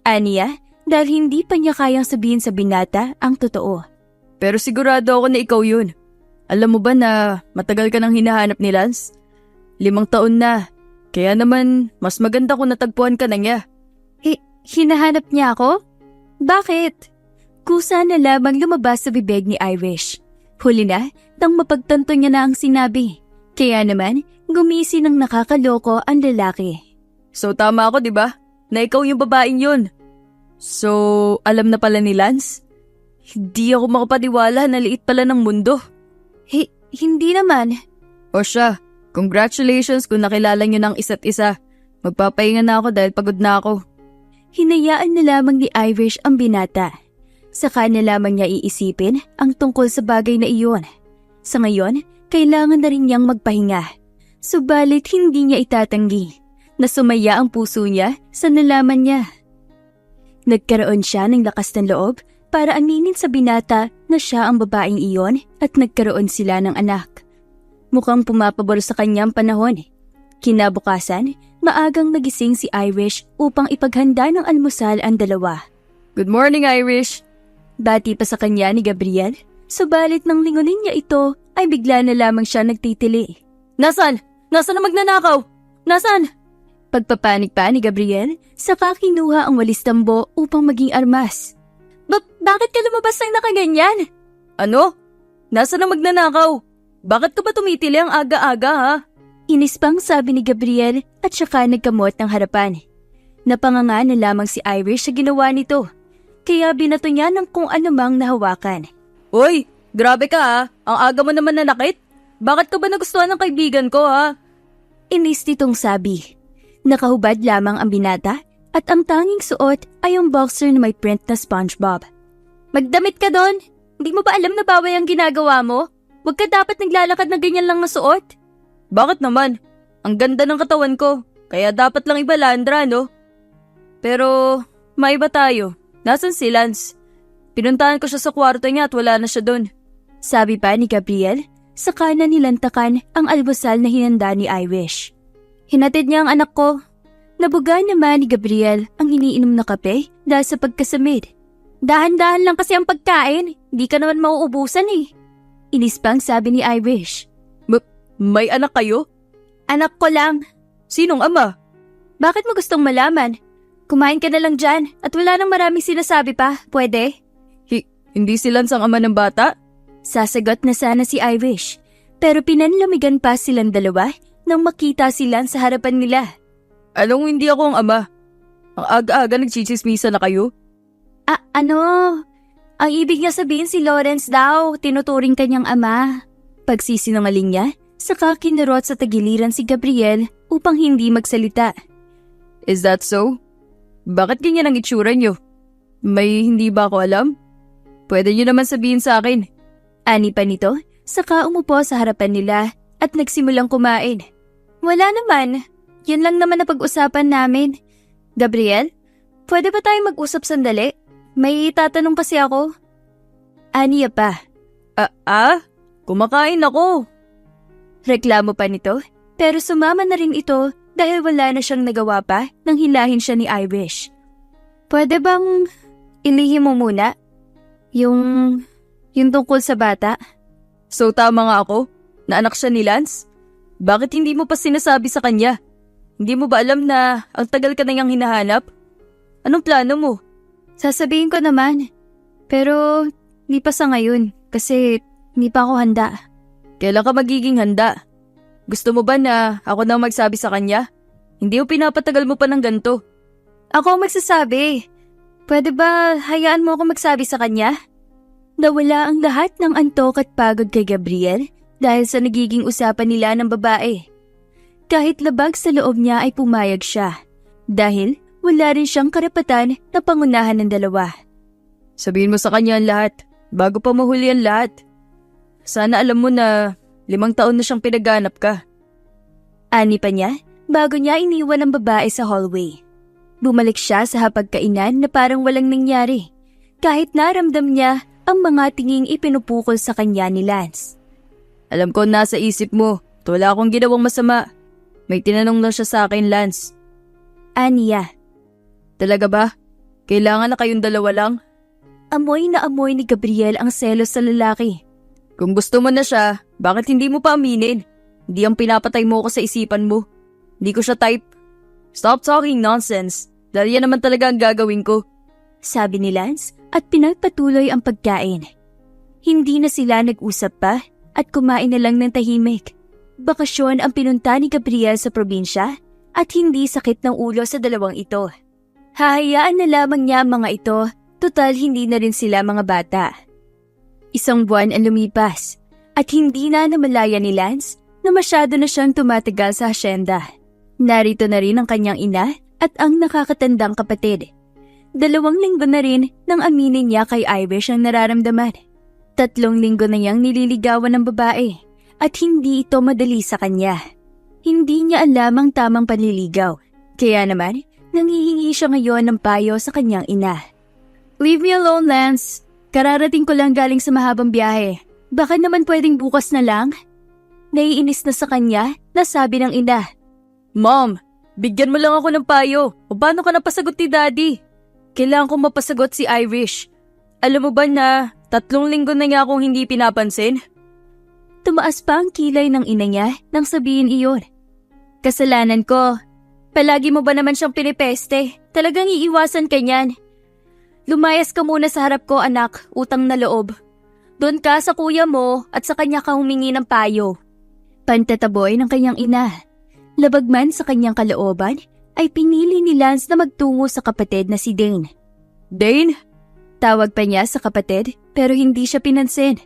Aniya, dahil hindi pa niya kayang sabihin sa binata ang totoo. Pero sigurado ako na ikaw yun. Alam mo ba na matagal ka nang hinahanap ni Lance? 5 taon na. Kaya naman, mas maganda kung natagpuan ka na niya. Hinahanap niya ako? Bakit? Kusa na lamang lumabas sa bibig ni Irish. Huli na, nang mapagtanto niya na ang sinabi. Kaya naman, gumisi ng nakakaloko ang lalaki. So tama ako, di ba? Na ikaw yung babaeng yun. So, alam na pala ni Lance? Hindi ako makapaniwala na liit pala ng mundo. Hindi naman. O siya, congratulations kung nakilala niyo ng isa't isa. Magpapahinga na ako dahil pagod na ako. Hinayaan na lamang ni Irish ang binata. Saka na lamang niya iisipin ang tungkol sa bagay na iyon. Sa ngayon, kailangan na rin niyang magpahinga. Subalit hindi niya itatanggi na sumaya ang puso niya sa nalaman niya. Nagkaroon siya ng lakas ng loob para aminin sa binata na siya ang babaeng iyon at nagkaroon sila ng anak. Mukhang pumapabor sa kanyang panahon. Kinabukasan, maagang nagising si Irish upang ipaghanda ng almusal ang dalawa. Good morning, Irish. Bati pa sa kanya ni Gabriel, subalit nang lingunin niya ito ay bigla na lamang siya nagtitili. Nasaan? Nasaan na magnanakaw? Nasaan? Pagpapanik pa ni Gabriel, saka kinuha ang walis tambo upang maging armas. Bakit ka lumabas ng nakaganyan? Ano? Nasaan na magnanakaw? Bakit ka ba tumitili ang aga-aga, ha? Inispang sabi ni Gabriel at saka nagkamot ng harapan. Napanganga na lamang si Irish sa ginawa nito, kaya binato niya ng kung anumang nahawakan. Hoy, grabe ka, ha? Ang aga mo naman nanakit. Bakit ka ba nagustuhan ng kaibigan ko, ha? Inis nitong sabi. Nakahubad lamang ang binata at ang tanging suot ay ang boxer na may print na SpongeBob. Magdamit ka doon. Hindi mo ba alam na bawal ang ginagawa mo? Huwag ka dapat naglalakad na ganyan lang na suot. Bakit naman? Ang ganda ng katawan ko, kaya dapat lang ibalandra, no? Pero, maiba tayo. Nasaan si Lance? Pinuntahan ko siya sa kwarto niya at wala na siya doon. Sabi pa ni Gabriel, saka na nilantakan ang almusal na hinanda ni Irish. Hinatid niya ang anak ko. Nabuga naman ni Gabriel ang iniinom na kape dahil sa pagkasamid. Dahan-dahan lang kasi ang pagkain. Hindi ka naman mauubusan eh. Inis pang sabi ni Irish. May anak kayo? Anak ko lang. Sinong ama? Bakit mo gustong malaman? Kumain ka na lang dyan at wala nang maraming sinasabi pa. Pwede? Hindi si Lance ang ama ng bata? Sasagot na sana si Irish, pero pinanlamigan pa silang dalawa nang makita si Lance sa harapan nila. Anong hindi ako ang ama? Ang aga-aga nagchichismisa na kayo? Ang ibig niya sabihin si Lawrence daw, tinuturing kanyang ama. Pagsisinungaling niya, saka kinurot sa tagiliran si Gabriel upang hindi magsalita. Is that so? Bakit ganyan ang itsura niyo? May hindi ba ako alam? Pwede niyo naman sabihin sa akin. Ani pa nito, saka umupo sa harapan nila at nagsimulang kumain. Wala naman. Yun lang naman na pag-usapan namin. Gabriel, pwede ba tayong mag-usap sandali? May tatanong kasi ako. Aniya pa. Kumakain ako. Reklamo pa nito, pero sumama na rin ito dahil wala na siyang nagawa pa nang hilahin siya ni Irish. Pwede bang ilihim mo muna? Yung tungkol sa bata? So tama nga ako? Na anak siya ni Lance? Bakit hindi mo pa sinasabi sa kanya? Hindi mo ba alam na ang tagal ka na niyang hinahanap? Anong plano mo? Sasabihin ko naman. Pero di pa sa ngayon kasi hindi pa ako handa. Kailan ka magiging handa? Gusto mo ba na ako na magsabi sa kanya? Hindi mo pinapatagal mo pa ng ganito. Ako ang magsasabi. Pwede ba hayaan mo ako magsabi sa kanya? Nawala ang lahat ng antok at pagod kay Gabriel dahil sa nagiging usapan nila ng babae. Kahit labag sa loob niya ay pumayag siya dahil wala rin siyang karapatan na pangunahan ng dalawa. Sabihin mo sa kanya ang lahat bago pa mahuli ang lahat. Sana alam mo na 5 taon na siyang pinaganap ka. Ani pa niya bago niya iniwan ang babae sa hallway. Bumalik siya sa hapagkainan na parang walang nangyari kahit naramdam niya ang mga tinging ipinupukol sa kanya ni Lance. Alam ko nasa isip mo, wala akong ginawang masama. May tinanong lang siya sa akin, Lance. Aniya. Talaga ba? Kailangan na kayong dalawa lang? Amoy na amoy ni Gabriel ang selos sa lalaki. Kung gusto mo na siya, bakit hindi mo pa aminin? Hindi ang pinapatay mo ko sa isipan mo. Hindi ko siya type. Stop talking nonsense. Dahil yan naman talaga ang gagawin ko. Sabi ni Lance at pinagpatuloy ang pagkain. Hindi na sila nag-usap pa at kumain na lang ng tahimik. Bakasyon ang pinunta ni Gabriel sa probinsya at hindi sakit ng ulo sa dalawang ito. Hahayaan na lamang niya ang mga ito, total hindi na rin sila mga bata. 1 buwan ang lumipas at hindi na namalaya ni Lance na masyado na siyang tumatagal sa hasyenda. Narito na rin ang kanyang ina at ang nakakatandang kapatid. 2 linggo na rin nang aminin niya kay Irish ang nararamdaman. 3 linggo na niyang nililigawan ng babae at hindi ito madali sa kanya. Hindi niya alam ang tamang panliligaw, kaya naman Nanghihingi siya ngayon ng payo sa kanyang ina. Leave me alone, Lance. Kararating ko lang galing sa mahabang biyahe. Baka naman pwedeng bukas na lang? Naiinis na sa kanya na sabi ng ina. Mom, bigyan mo lang ako ng payo. O paano ka napasagot ni Daddy? Kailangan kong mapasagot si Irish. Alam mo ba na 3 linggo na niya akong hindi pinapansin? Tumaas pa ang kilay ng ina niya nang sabihin iyon. Kasalanan ko. Palagi mo ba naman siyang pinipeste? Talagang iiwasan ka niyan. Lumayas ka muna sa harap ko, anak, utang na loob. Doon ka sa kuya mo at sa kanya ka humingi ng payo. Pantataboy ng kanyang ina. Labag man sa kanyang kalooban, ay pinili ni Lance na magtungo sa kapatid na si Dane. Dane? Tawag pa niya sa kapatid pero hindi siya pinansin.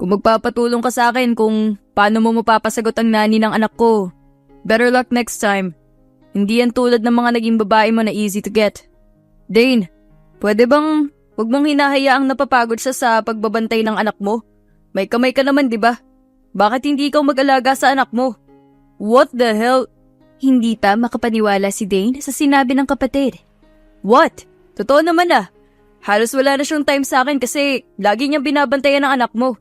Kung magpapatulong ka sa akin kung paano mo mapapasagot ang nani ng anak ko, better luck next time. Hindi yan tulad ng mga naging babae mo na easy to get. Dane, pwede bang huwag mong hinahayaang napapagod siya sa pagbabantay ng anak mo? May kamay ka naman, di ba? Bakit hindi ikaw mag-alaga sa anak mo? What the hell? Hindi pa makapaniwala si Dane sa sinabi ng kapatid. What? Totoo naman ah. Halos wala na siyang time sa akin kasi lagi niyang binabantayan ng anak mo.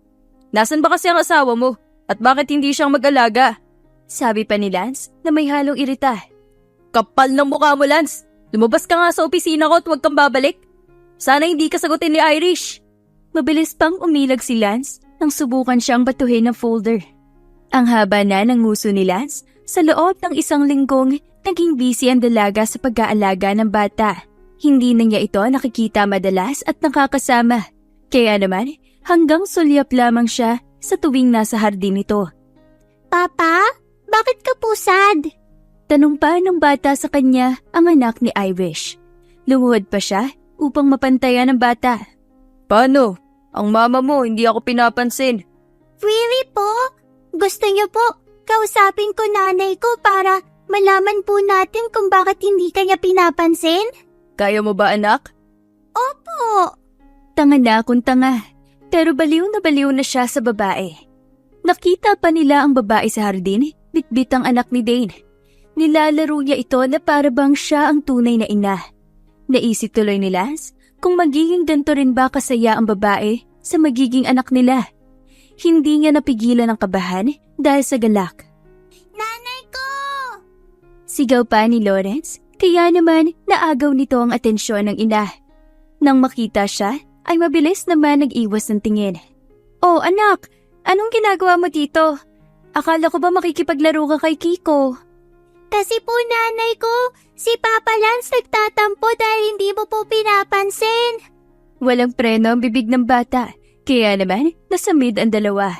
Nasaan ba kasi ang asawa mo? At bakit hindi siyang mag-alaga? Sabi pa ni Lance na may halong irita. Kapal ng mukha mo, Lance. Lumabas ka nga sa opisina ko at huwag kang babalik. Sana hindi ka sagutin ni Irish. Mabilis pang umilag si Lance nang subukan siyang batuhin ng folder. Ang haba na ng nguso ni Lance, sa loob ng 1 linggong naging busy ang dalaga sa pag-aalaga ng bata. Hindi na niya ito nakikita madalas at nakakasama. Kaya naman, hanggang sulyap lamang siya sa tuwing nasa hardin ito. Papa, bakit ka pusad? Tanong pa ng bata sa kanya ang anak ni Irish. Lumuhod pa siya upang mapantayan ng bata. Paano? Ang mama mo, hindi ako pinapansin. Really po? Gusto niyo po, kausapin ko nanay ko para malaman po natin kung bakit hindi kanya pinapansin? Kaya mo ba, anak? Opo. Tanga na akong tanga, pero baliw na siya sa babae. Nakita pa nila ang babae sa hardin, bitbit ang anak ni Dane. Nilalaro niya ito na para bang siya ang tunay na ina. Naisip tuloy ni Lance kung magiging ganito rin ba kasaya ang babae sa magiging anak nila. Hindi niya napigilan ang kabahan dahil sa galak. Nanay ko! Sigaw pa ni Lawrence, kaya naman naagaw nito ang atensyon ng ina. Nang makita siya, ay mabilis naman nag-iwas ng tingin. Oh anak, anong ginagawa mo dito? Akala ko ba makikipaglaro ka kay Kiko? Kasi po nanay ko, si Papa Lance nagtatampo dahil hindi mo po pinapansin. Walang preno ang bibig ng bata, kaya naman nasamid ang dalawa.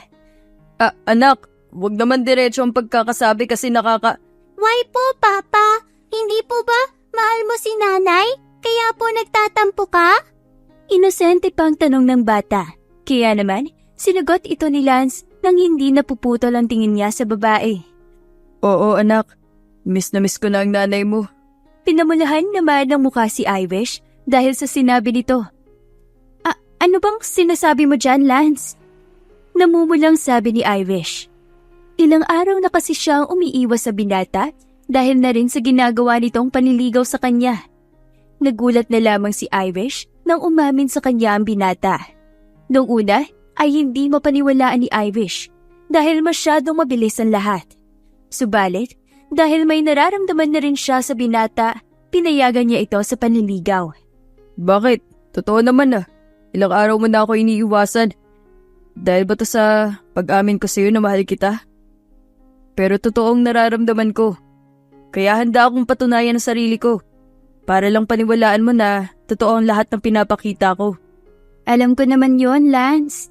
Anak, wag naman diretso ang pagkakasabi kasi Why po, Papa? Hindi po ba mahal mo si nanay? Kaya po nagtatampo ka? Inosente pang tanong ng bata, kaya naman sinagot ito ni Lance nang hindi napuputol ang tingin niya sa babae. Oo anak, miss na miss ko na ang nanay mo. Pinamulahan naman ng mukha si Irish dahil sa sinabi nito. Ano bang sinasabi mo dyan, Lance? Namumulang sabi ni Irish. Ilang araw na kasi siyang umiiwas sa binata dahil na rin sa ginagawa nitong panliligaw sa kanya. Nagulat na lamang si Irish nang umamin sa kanya ang binata. Noong una ay hindi mapaniwalaan ni Irish dahil masyadong mabilis ang lahat. Subalit, dahil may nararamdaman na rin siya sa binata, pinayagan niya ito sa panliligaw. Bakit? Totoo naman ah. Ilang araw mo na ako iniiwasan. Dahil ba to sa pag-amin ko sa'yo na mahal kita? Pero totoong nararamdaman ko. Kaya handa akong patunayan ang sarili ko. Para lang paniwalaan mo na totoo ang lahat ng pinapakita ko. Alam ko naman yon, Lance.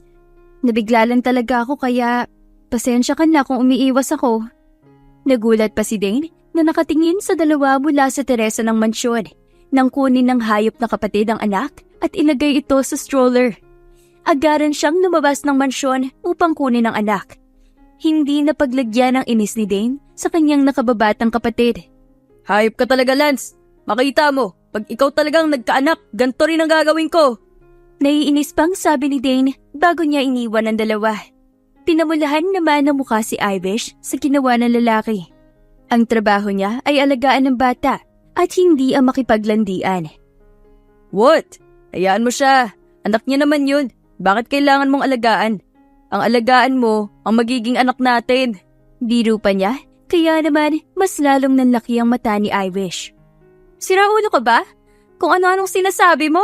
Nabigla lang talaga ako kaya pasensya ka na kung umiiwas ako. Nagulat pa si Dane na nakatingin sa dalawa mula sa teresa ng mansyon nang kunin ng hayop na kapatid ang anak at ilagay ito sa stroller. Agaran siyang lumabas ng mansyon upang kunin ang anak. Hindi na paglagyan ng inis ni Dane sa kanyang nakababatang kapatid. Hayop ka talaga, Lance. Makita mo, pag ikaw talagang nagkaanak, ganito rin ang gagawin ko. Naiinis pang sabi ni Dane bago niya iniwan ang dalawa. Pinamulahan naman ng mukha si Irish sa ginawa ng lalaki. Ang trabaho niya ay alagaan ng bata, at hindi ang makipaglandian. What? Hayaan mo siya. Anak niya naman yun. Bakit kailangan mong alagaan? Ang alagaan mo ang magiging anak natin. Biro pa niya, kaya naman mas lalong nanlaki ang mata ni Irish. Siraulo ka ba? Kung ano-anong sinasabi mo?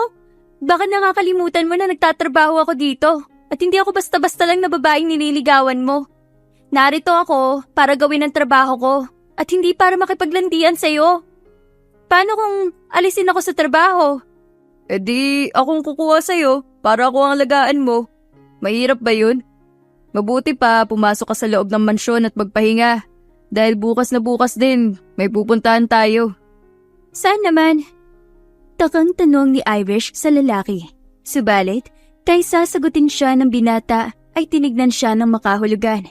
Bakit nakakalimutan mo na nagtatrabaho ako dito at hindi ako basta-basta lang na babaeng nililigawan mo? Narito ako para gawin ang trabaho ko at hindi para makipaglandian sa'yo. Paano kung alisin ako sa trabaho? E di akong kukuha sa'yo para ako ang alagaan mo. Mahirap ba yun? Mabuti pa pumasok ka sa loob ng mansyon at magpahinga. Dahil bukas na bukas din, may pupuntahan tayo. Saan naman? Takang tanong ni Irish sa lalaki. Subalit, kaysa sagutin siya ng binata ay tinignan siya ng makahulugan.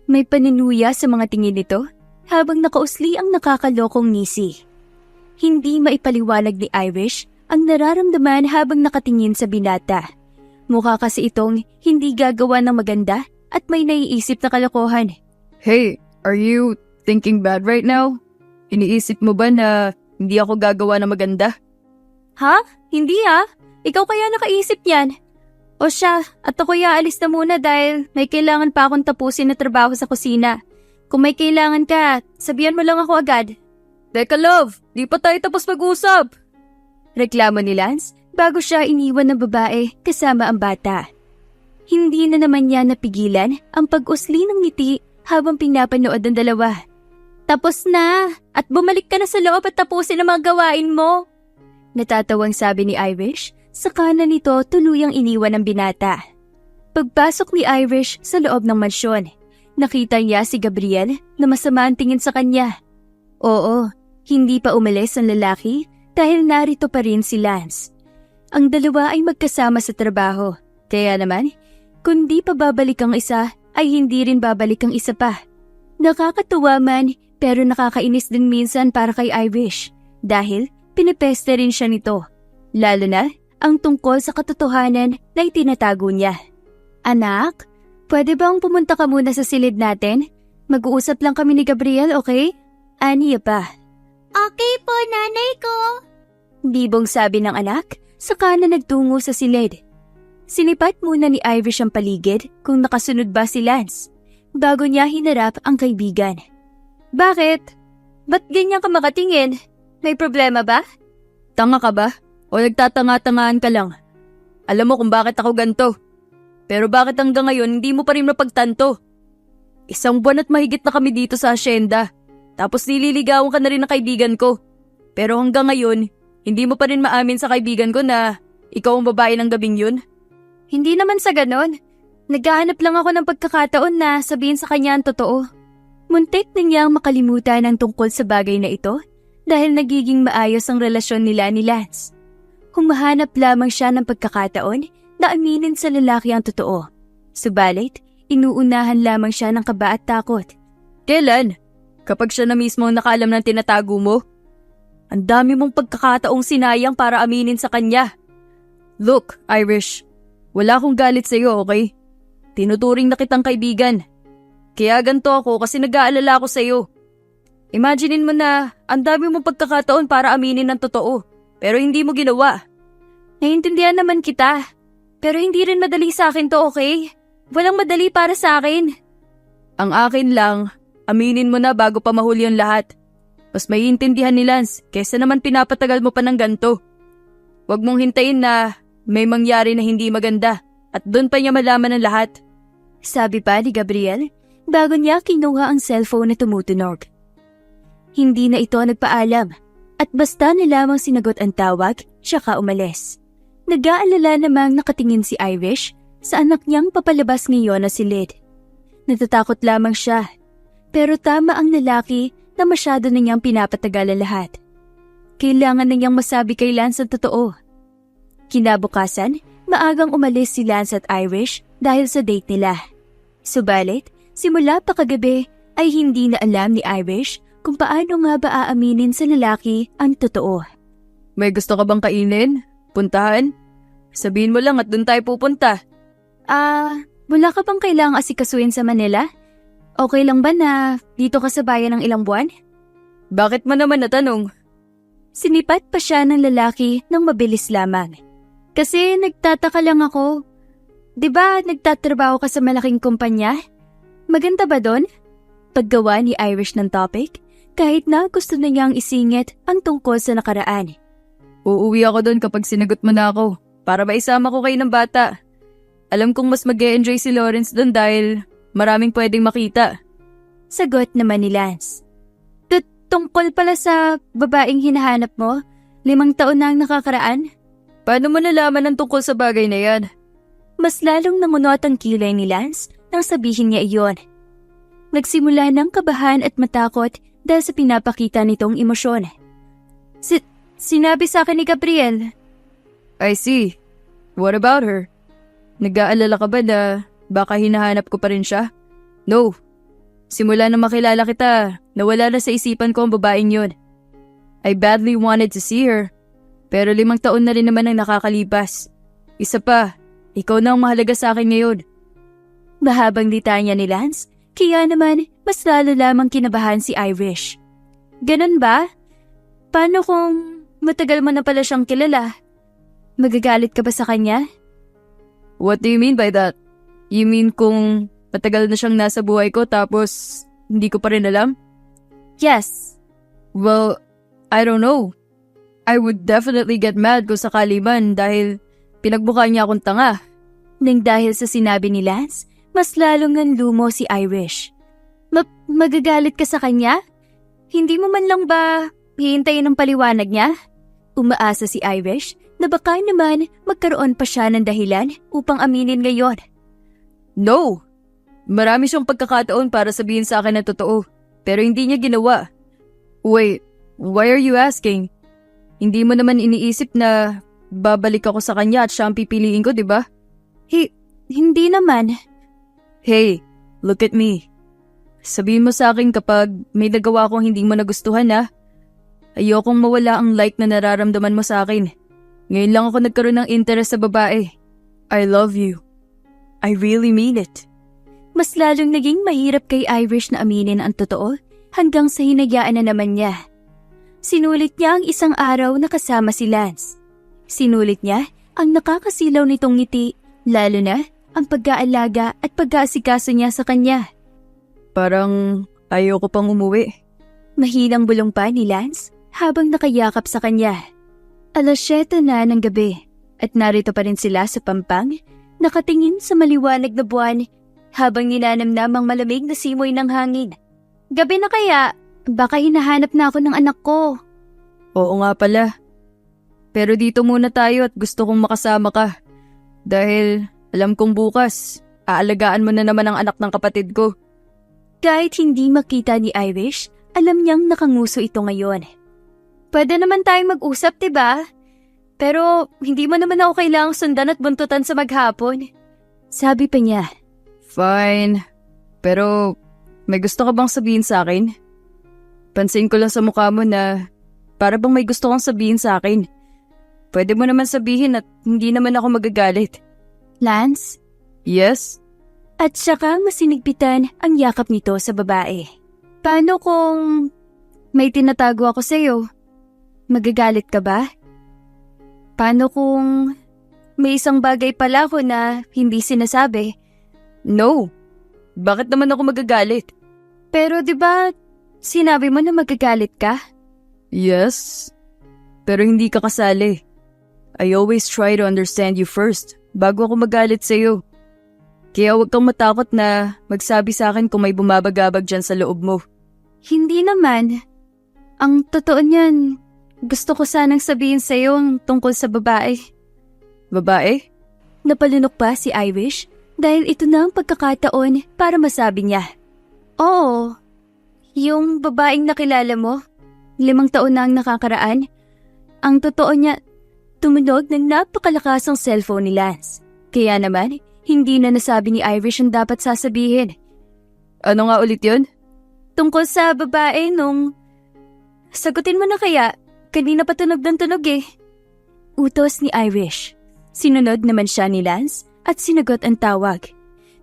May paninuya sa mga tingin nito habang nakausli ang nakakalokong ngisi. Hindi maipaliwanag ni Irish ang nararamdaman habang nakatingin sa binata. Mukha kasi itong hindi gagawa ng maganda at may naiisip na kalokohan. Hey, are you thinking bad right now? Iniisip mo ba na hindi ako gagawa ng maganda? Ha? Hindi ah. Ikaw kaya nakaisip yan. O siya, at ako'y aalis na muna dahil may kailangan pa akong tapusin na trabaho sa kusina. Kung may kailangan ka, sabihan mo lang ako agad. Teka love, di pa tayo tapos mag-usap. Reklamo ni Lance bago siya iniwan ng babae kasama ang bata. Hindi na naman niya napigilan ang pag-usli ng ngiti habang pinapanood ng dalawa. Tapos na! At bumalik ka na sa loob at tapusin ang mga gawain mo! Natatawang sabi ni Irish, saka na nito tuluyang iniwan ng binata. Pagpasok ni Irish sa loob ng mansyon, nakita niya si Gabriel na masama ang tingin sa kanya. Oo, hindi pa umalis ang lalaki dahil narito pa rin si Lance. Ang dalawa ay magkasama sa trabaho, kaya naman, kung di pa babalik ang isa, ay hindi rin babalik ang isa pa. Nakakatuwa man, pero nakakainis din minsan para kay Irish, dahil pinipeste rin siya nito, lalo na ang tungkol sa katotohanan na itinatago niya. Anak, pwede bang pumunta ka muna sa silid natin? Mag-uusap lang kami ni Gabriel, okay? Aniya pa. Okay po, nanay ko. Bibong sabi ng anak, saka na nagtungo sa silid. Sinipat muna ni Irish ang paligid kung nakasunod ba si Lance, bago niya hinarap ang kaibigan. Bakit? Ba't ganyan ka makatingin? May problema ba? Tanga ka ba? O nagtatanga-tangaan ka lang? Alam mo kung bakit ako ganto. Pero bakit hanggang ngayon hindi mo pa rin mapagtanto? 1 buwan at mahigit na kami dito sa asyenda. Tapos nililigawan ka na rin ng kaibigan ko. Pero hanggang ngayon, hindi mo pa rin maamin sa kaibigan ko na ikaw ang babae ng gabing yun? Hindi naman sa ganon. Naghahanap lang ako ng pagkakataon na sabihin sa kanya ang totoo. Muntik na niyang makalimutan ang tungkol sa bagay na ito dahil nagiging maayos ang relasyon nila ni Lance. Humahanap lamang siya ng pagkakataon na aminin sa lalaki ang totoo. Subalit, inuunahan lamang siya ng kaba at takot. Kailan? Kapag siya na mismo ang nakaalam ng tinatago mo? Ang dami mong pagkakataong sinayang para aminin sa kanya. Look, Irish, wala akong galit sa'yo, okay? Tinuturing na kitang kaibigan. Kaya ganito ako kasi nag-aalala ako sa'yo. Imaginein mo na ang dami mong pagkakataon para aminin ng totoo, pero hindi mo ginawa. Naiintindihan naman kita, pero hindi rin madali sa akin to, okay? Walang madali para sa akin. Ang akin lang, aminin mo na bago pa mahuli ang lahat. Mas maiintindihan ni Lance kaysa naman pinapatagal mo pa ng ganito. Huwag mong hintayin na may mangyari na hindi maganda at doon pa niya malaman ang lahat. Sabi pa ni Gabriel bago niya kinuha ang cellphone na tumutunog. Hindi na ito nagpaalam at basta na lamang sinagot ang tawag, siyaka umalis. Nag-aalala namang nakatingin si Irish sa anak niyang papalabas ngayon na silid. Natatakot lamang siya, pero tama ang lalaki na masyado na niyang pinapatagal ang lahat. Kailangan na niyang masabi kay Lance ang totoo. Kinabukasan, maagang umalis si Lance at Irish dahil sa date nila. Subalit, simula pa kagabi ay hindi na alam ni Irish kung paano nga ba aaminin sa lalaki ang totoo. May gusto ka bang kainin? Puntahan? Sabihin mo lang at doon tayo pupunta. Wala ka bang kailangang asikasuhin sa Manila? Okay lang ba na dito ka sa bayan ng ilang buwan? Bakit mo naman natanong? Sinipat pa siya ng lalaki ng mabilis lamang. Kasi nagtataka lang ako. 'Di ba nagtatrabaho ka sa malaking kumpanya? Maganda ba doon? Paggawa ni Irish ng topic, kahit na gusto na niyang isingit ang tungkol sa nakaraan. Uuwi ako doon kapag sinagot mo na ako para maisama ko kayo ng bata. Alam kong mas mag-e-enjoy si Lawrence doon dahil maraming pwedeng makita. Sagot naman ni Lance. Tungkol pala sa babaeng hinahanap mo, 5 taon na ang nakakaraan? Paano mo nalaman ang tungkol sa bagay na yan? Mas lalong namunot ang kilay ni Lance nang sabihin niya iyon. Nagsimula ng kabahan at matakot dahil sa pinapakita nitong emosyon. Sinabi sa akin ni Gabriel. I see. What about her? Nag-aalala ka ba na baka hinahanap ko pa rin siya? No. Simula na makilala kita, nawala na sa isipan ko ang babaeng yun. I badly wanted to see her. Pero 5 taon na rin naman ang nakakalipas. Isa pa, ikaw na ang mahalaga sa akin ngayon. Mahabang litanya ni Lance, kaya naman mas lalo lamang kinabahan si Irish. Ganun ba? Paano kung matagal mo na pala siyang kilala? Magagalit ka ba sa kanya? What do you mean by that? You mean kung matagal na siyang nasa buhay ko tapos hindi ko pa rin alam? Yes. Well, I don't know. I would definitely get mad kung sakali man dahil pinagmukha niya akong tanga. Nang dahil sa sinabi ni Lance, mas lalong nanlumo si Irish. Magagalit ka sa kanya? Hindi mo man lang ba hihintayin ang paliwanag niya? Umaasa si Irish na baka naman magkaroon pa siya ng dahilan upang aminin ngayon. No! Marami siyang pagkakataon para sabihin sa akin na totoo, pero hindi niya ginawa. Wait, why are you asking? Hindi mo naman iniisip na babalik ako sa kanya at siya ang pipiliin ko, di ba? Hindi naman. Hey, look at me. Sabihin mo sa akin kapag may nagawa akong hindi mo nagustuhan ha. Ayokong mawala ang like na nararamdaman mo sa akin. Ngayon lang ako nagkaroon ng interest sa babae. I love you. I really mean it. Mas lalong naging mahirap kay Irish na aminin ang totoo hanggang sa hinayaan na naman niya. Sinulit niya ang isang araw na kasama si Lance. Sinulit niya ang nakakasilaw nitong ngiti, lalo na ang pag-aalaga at pag-aasikaso niya sa kanya. Parang ayoko pang umuwi. Mahinang bulong pa ni Lance habang nakayakap sa kanya. 7:00 na ng gabi at narito pa rin sila sa pampang, nakatingin sa maliwanag na buwan habang ninanamnam ang malamig na simoy ng hangin. Gabi na kaya? Baka hinahanap na ako ng anak ko. Oo nga pala. Pero dito muna tayo at gusto kong makasama ka. Dahil alam kong bukas, aalagaan mo na naman ang anak ng kapatid ko. Kahit hindi makita ni Irish, alam niyang nakanguso ito ngayon. Pwede naman tayong mag-usap, diba? Pero hindi mo naman ako kailangang sundan at buntutan sa maghapon. Sabi pa niya. Fine. Pero may gusto ka bang sabihin sa akin? Pansin ko lang sa mukha mo na para bang may gusto kang sabihin sa akin. Pwede mo naman sabihin at hindi naman ako magagalit. Lance? Yes? At saka masinigpitan ang yakap nito sa babae. Paano kung may tinatago ako sa'yo? Magagalit ka ba? Paano kung may isang bagay pala ako na hindi sinasabi? No. Bakit naman ako magagalit? Pero 'di ba sinabi mo na magagalit ka? Yes. Pero hindi ka kasali. I always try to understand you first bago ako magalit sa'yo. Kaya huwag kang matakot na magsabi sa akin kung may bumabagabag dyan sa loob mo. Hindi naman. Ang totoo niyan, gusto ko sanang sabihin sa'yo ang tungkol sa babae. Babae? Napalunok pa si Irish dahil ito na ang pagkakataon para masabi niya. Oo, yung babaeng nakilala mo, 5 taon na ang nakakaraan. Ang totoo niya, tumunog ng napakalakasang cellphone ni Lance. Kaya naman, hindi na nasabi ni Irish ang dapat sasabihin. Ano nga ulit yun? Tungkol sa babae nung... Sagutin mo na kaya, kanina pa tunog ng tunog eh. Utos ni Irish. Sinunod naman siya ni Lance at sinagot ang tawag.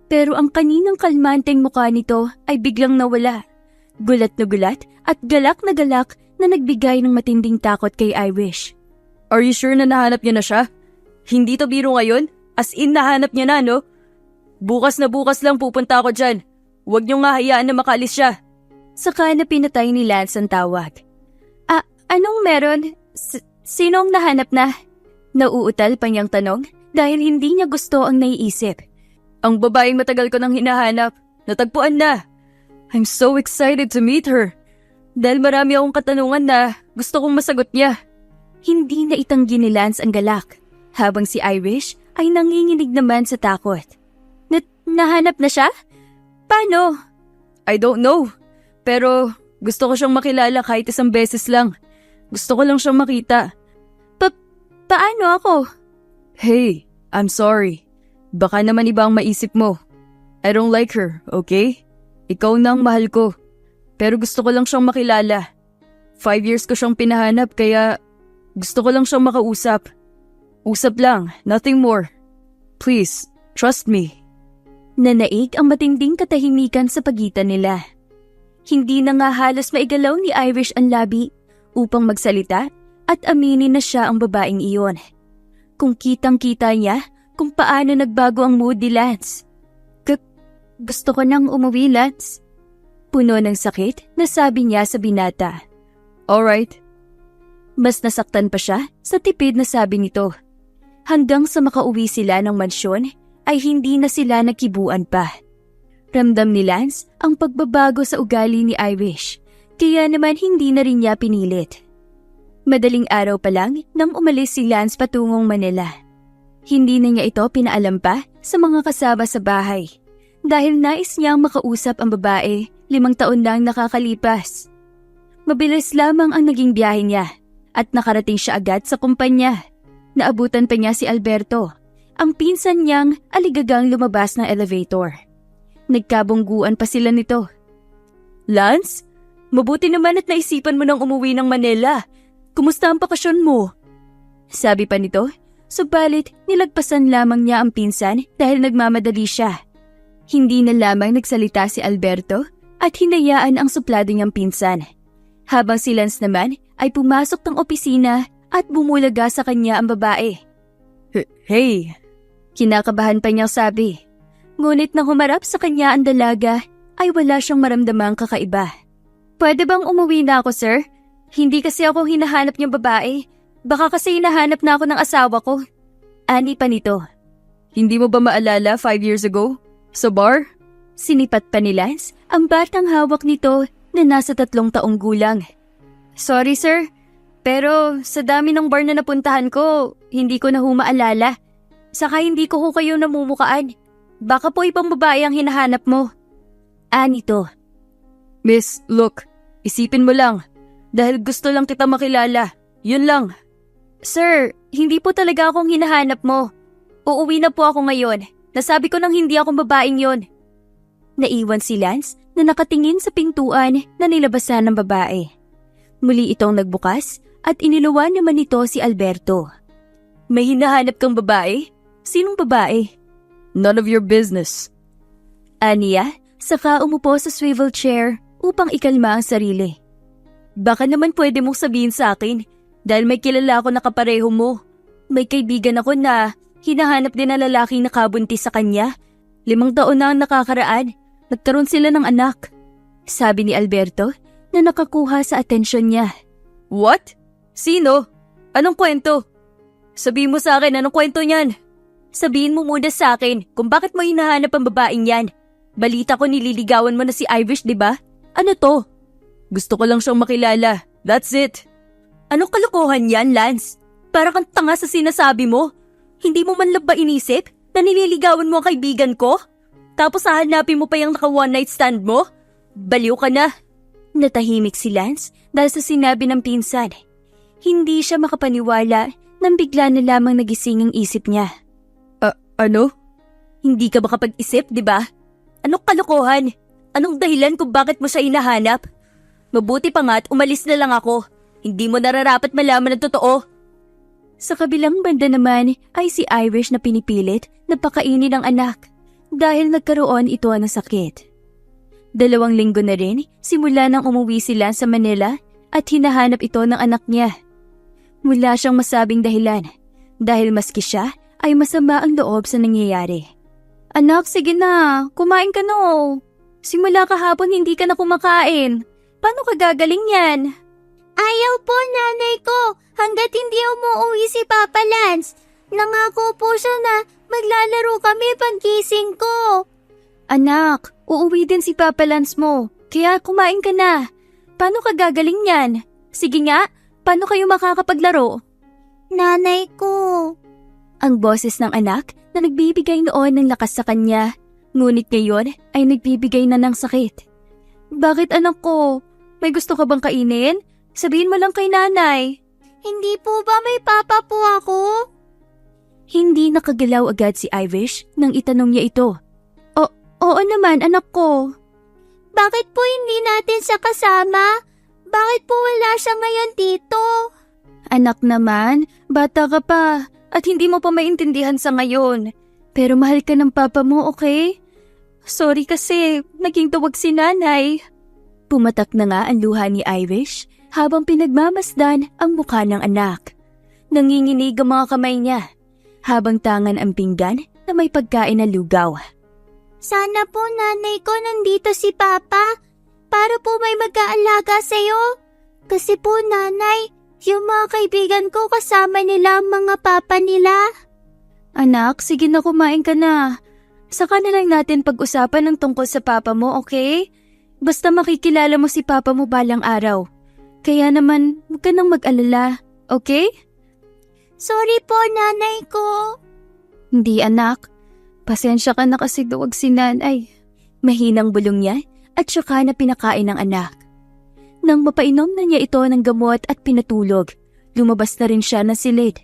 Pero ang kaninang kalmanteng mukha nito ay biglang nawala. Gulat na gulat at galak na galak na nagbigay ng matinding takot kay Irish. Are you sure na nahanap niya na siya? Hindi to biro ngayon? As in nahanap niya na, no? Bukas na bukas lang pupunta ako dyan. Huwag niyo nga hayaan na makaalis siya. Saka na pinatay ni Lance ang tawag. Anong meron? Sinong nahanap na? Nauutal pa niyang tanong dahil hindi niya gusto ang naiisip. Ang babaeng matagal ko nang hinahanap. Natagpuan na. I'm so excited to meet her. Dahil marami akong katanungan na gusto kong masagot niya. Hindi na itanggi ni Lance ang galak, habang si Irish ay nanginginig naman sa takot. Nahanap na siya? Paano? I don't know. Pero gusto ko siyang makilala kahit isang beses lang. Gusto ko lang siyang makita. Paano ako? Hey, I'm sorry. Baka naman iba ang maisip mo. I don't like her, okay? Ikaw na ang mahal ko. Pero gusto ko lang siyang makilala. 5 years ko siyang pinahanap kaya gusto ko lang siyang makausap. Usap lang, nothing more. Please, trust me. Nanaig ang matinding katahimikan sa pagitan nila. Hindi na nga halos maigalaw ni Irish ang labi upang magsalita at aminin na siya ang babaeng iyon. Kung kitang-kita niya kung paano nagbago ang mood ni Lance. Gusto ko nang umuwi, Lance. Puno ng sakit na sabi niya sa binata. Alright. Mas nasaktan pa siya sa tipid na sabi nito. Hanggang sa makauwi sila ng mansyon ay hindi na sila nagkibuan pa. Ramdam ni Lance ang pagbabago sa ugali ni Irish, kaya naman hindi na rin niya pinilit. Madaling araw pa lang nang umalis si Lance patungong Manila. Hindi na niya ito pinaalam pa sa mga kasama sa bahay dahil nais niyang makausap ang babae 5 taon lang nakakalipas. Mabilis lamang ang naging biyahe niya at nakarating siya agad sa kumpanya. Naabutan pa niya si Alberto, ang pinsan niyang aligagang lumabas ng elevator. Nagkabungguan pa sila nito. Lance, mabuti naman at naisipan mo nang umuwi ng Manila. Kumusta ang bakasyon mo? Sabi pa nito, subalit nilagpasan lamang niya ang pinsan dahil nagmamadali siya. Hindi na lamang nagsalita si Alberto at hinayaan ang suplado niyang pinsan. Habang si Lance naman ay pumasok ng opisina at bumulaga sa kanya ang babae. Hey! Kinakabahan pa niyang sabi. Ngunit nang humarap sa kanya ang dalaga ay wala siyang maramdamang kakaiba. Pwede bang umuwi na ako, sir? Hindi kasi ako hinahanap niyang babae. Baka kasi hinahanap na ako ng asawa ko. Ani pa nito. Hindi mo ba maalala 5 years ago? Sa bar? Sinipat pa ni Lance ang batang hawak nito na nasa 3 taong gulang. Sorry, sir. Pero sa dami ng bar na napuntahan ko, hindi ko na humaalala. Saka hindi ko kayo namumukaan. Baka po ibang babae ang hinahanap mo. Anito. Miss, look. Isipin mo lang. Dahil gusto lang kita makilala. Yun lang. Sir, hindi po talaga akong hinahanap mo. Uuwi na po ako ngayon. Nasabi ko nang hindi akong babaeng yon. Naiwan si Lance na nakatingin sa pintuan na nilabasan ng babae. Muli itong nagbukas at iniluwan naman nito si Alberto. May hinahanap kang babae? Sinong babae? None of your business. Aniya, saka umupo sa swivel chair upang ikalma ang sarili. Baka naman pwede mong sabihin sa akin dahil may kilala ako na kapareho mo. May kaibigan ako na hinahanap din na lalaking nakabuntis sa kanya. 5 taon na ang nakakaraan. Nagkaroon sila ng anak. Sabi ni Alberto na nakakuha sa atensyon niya. What? Sino? Anong kwento? Sabihin mo sa akin anong kwento niyan. Sabihin mo muna sa akin kung bakit mo hinahanap ang babaeng yan. Balita ko nililigawan mo na si Irish, di ba? Ano to? Gusto ko lang siyang makilala. That's it. Anong kalokohan yan, Lance? Para kang tanga sa sinasabi mo. Hindi mo man lang ba inisip na nililigawan mo ang kaibigan ko? Tapos hahanapin mo pa yung naka-one night stand mo? Baliw ka na. Natahimik si Lance dahil sa sinabi ng pinsan. Hindi siya makapaniwala nang bigla na lamang nagising ang isip niya. Ano? Hindi ka makapag-isip, di ba? Anong kalokohan? Anong dahilan kung bakit mo siya hinahanap? Mabuti pa nga at umalis na lang ako. Hindi mo nararapat malaman ang totoo. Sa kabilang banda naman ay si Irish na pinipilit na pakainin ang anak dahil nagkaroon ito ng sakit. 2 linggo na rin simula nang umuwi sila sa Manila at hinahanap ito ng anak niya. Wala siyang masabing dahilan dahil maski siya ay masama ang loob sa nangyayari. Anak, sige na, kumain ka no. Simula kahapon hindi ka na kumakain. Paano ka gagaling yan? Ayaw po, nanay ko, hanggat hindi umuwi si Papa Lance. Nangako po siya na maglalaro kami paggising ko. Anak, uuwi din si Papa Lance mo, kaya kumain ka na. Paano ka gagaling yan? Sige nga, paano kayo makakapaglaro? Nanay ko. Ang boses ng anak na nagbibigay noon ng lakas sa kanya, ngunit ngayon ay nagbibigay na ng sakit. Bakit anak ko? May gusto ka bang kainin? Sabihin mo lang kay nanay. Hindi po ba may papa po ako? Hindi nakagalaw agad si Irish nang itanong niya ito. Oo naman anak ko. Bakit po hindi natin siya kasama? Bakit po wala siya ngayon dito? Anak naman, bata ka pa at hindi mo pa maintindihan sa ngayon. Pero mahal ka ng papa mo, okay? Sorry kasi naging tuwag si nanay. Pumatak na nga ang luha ni Irish habang pinagmamasdan ang mukha ng anak. Nanginginig ang mga kamay niya habang tangan ang pinggan na may pagkain na lugaw. Sana po nanay ko nandito si Papa para po may mag-aalaga sa'yo. Kasi po nanay, yung mga kaibigan ko kasama nila ang mga papa nila. Anak, sige na kumain ka na. Saka na lang natin pag-usapan ng tungkol sa papa mo, okay? Basta makikilala mo si papa mo balang araw. Kaya naman, huwag ka nang mag-alala, okay? Sorry po nanay ko. Hindi anak, pasensya ka na kasi duwag si nanay. Mahinang bulong niya at saka na pinakain ng anak. Nang mapainom na niya ito ng gamot at pinatulog, lumabas na rin siya na silid.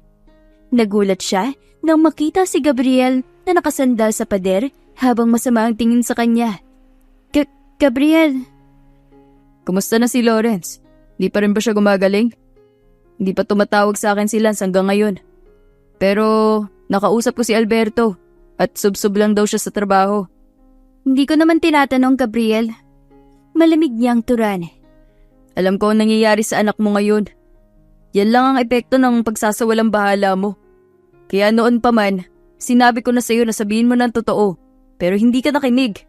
Nagulat siya nang makita si Gabriel na nakasandal sa pader habang masama ang tingin sa kanya. Gabriel. Kumusta na si Lawrence? Di pa rin ba siya gumagaling? Hindi pa tumatawag sa akin si Lance hanggang ngayon. Pero nakausap ko si Alberto at sub-sub lang daw siya sa trabaho. Hindi ko naman tinatanong, Gabriel. Malamig niyang turan. Alam ko ang nangyayari sa anak mo ngayon. Yan lang ang epekto ng pagsasawalang bahala mo. Kaya noon pa man, sinabi ko na sa'yo na sabihin mo ng totoo, pero hindi ka nakinig.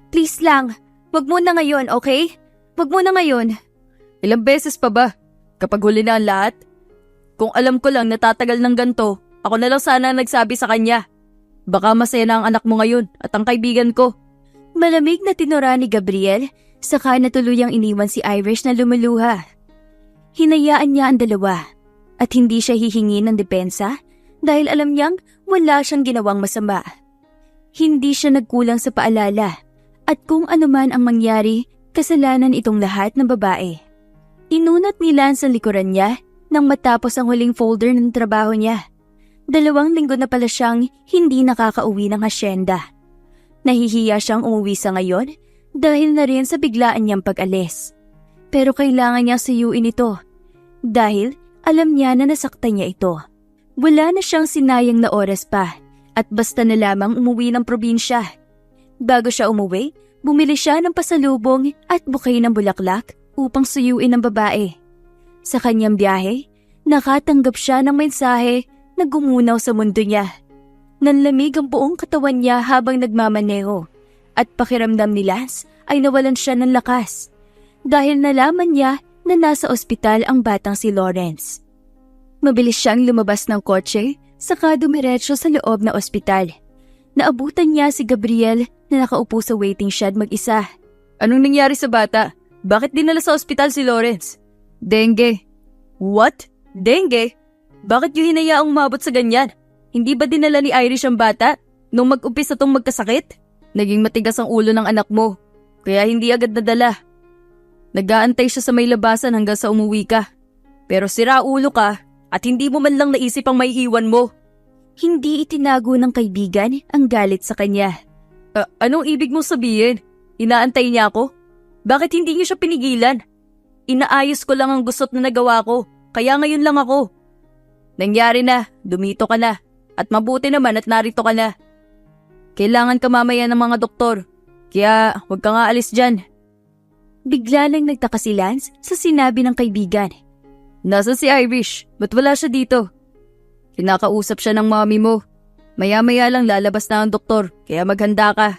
Please lang, wag mo na ngayon, okay? Wag mo na ngayon. Ilang beses pa ba? Kapag huli na ang lahat? Kung alam ko lang natatagal ng ganito, ako na lang sana nagsabi sa kanya. Baka masaya na ang anak mo ngayon at ang kaibigan ko. Malamig na tinura ni Gabriel, saka natuluyang iniwan si Irish na lumuluha. Hinayaan niya ang dalawa at hindi siya hihingi ng depensa dahil alam niyang wala siyang ginawang masama. Hindi siya nagkulang sa paalala at kung anuman ang mangyari, kasalanan itong lahat ng babae. Inunat ni Lance ang likuran niya nang matapos ang huling folder ng trabaho niya. 2 linggo na pala siyang hindi nakakauwi ng hasyenda. Nahihiya siyang umuwi sa ngayon dahil na rin sa biglaan niyang pag-alis. Pero kailangan niyang suyuin ito dahil alam niya na nasaktan niya ito. Wala na siyang sinayang na oras pa at basta na lamang umuwi ng probinsya. Bago siya umuwi, bumili siya ng pasalubong at bouquet ng bulaklak upang suyuin ng babae. Sa kanyang biyahe, nakatanggap siya ng mensahe na gumunaw sa mundo niya. Nanlamig ang buong katawan niya habang nagmamaneho at pakiramdam ni Lance ay nawalan siya ng lakas dahil nalaman niya na nasa ospital ang batang si Lawrence. Mabilis siyang lumabas ng kotse saka dumiretso sa loob na ospital. Naabutan niya si Gabriel na nakaupo sa waiting shed mag-isa. Anong nangyari sa bata? Bakit dinala sa ospital si Lawrence? Dengue. What? Dengue? Bakit yung hinayaang umabot sa ganyan? Hindi ba dinala ni Irish ang bata nung mag-umpisa tong magkasakit? Naging matigas ang ulo ng anak mo, kaya hindi agad nadala. Nag-aantay siya sa may labasan hanggang sa umuwi ka. Pero sira ulo ka at hindi mo man lang naisip ang maiiwan mo. Hindi itinago ng kaibigan ang galit sa kanya. Anong ibig mong sabihin? Inaantay niya ako? Bakit hindi niyo siya pinigilan? Inaayos ko lang ang gusot na nagawa ko, kaya ngayon lang ako. Nangyari na, dumito ka na, at mabuti naman at narito ka na. Kailangan ka mamaya ng mga doktor, kaya huwag ka nga alis dyan. Bigla lang nagtaka si Lance sa sinabi ng kaibigan. Nasaan si Irish? Ba't wala siya dito? Kinakausap siya ng mami mo. Maya-maya lang lalabas na ang doktor, kaya maghanda ka.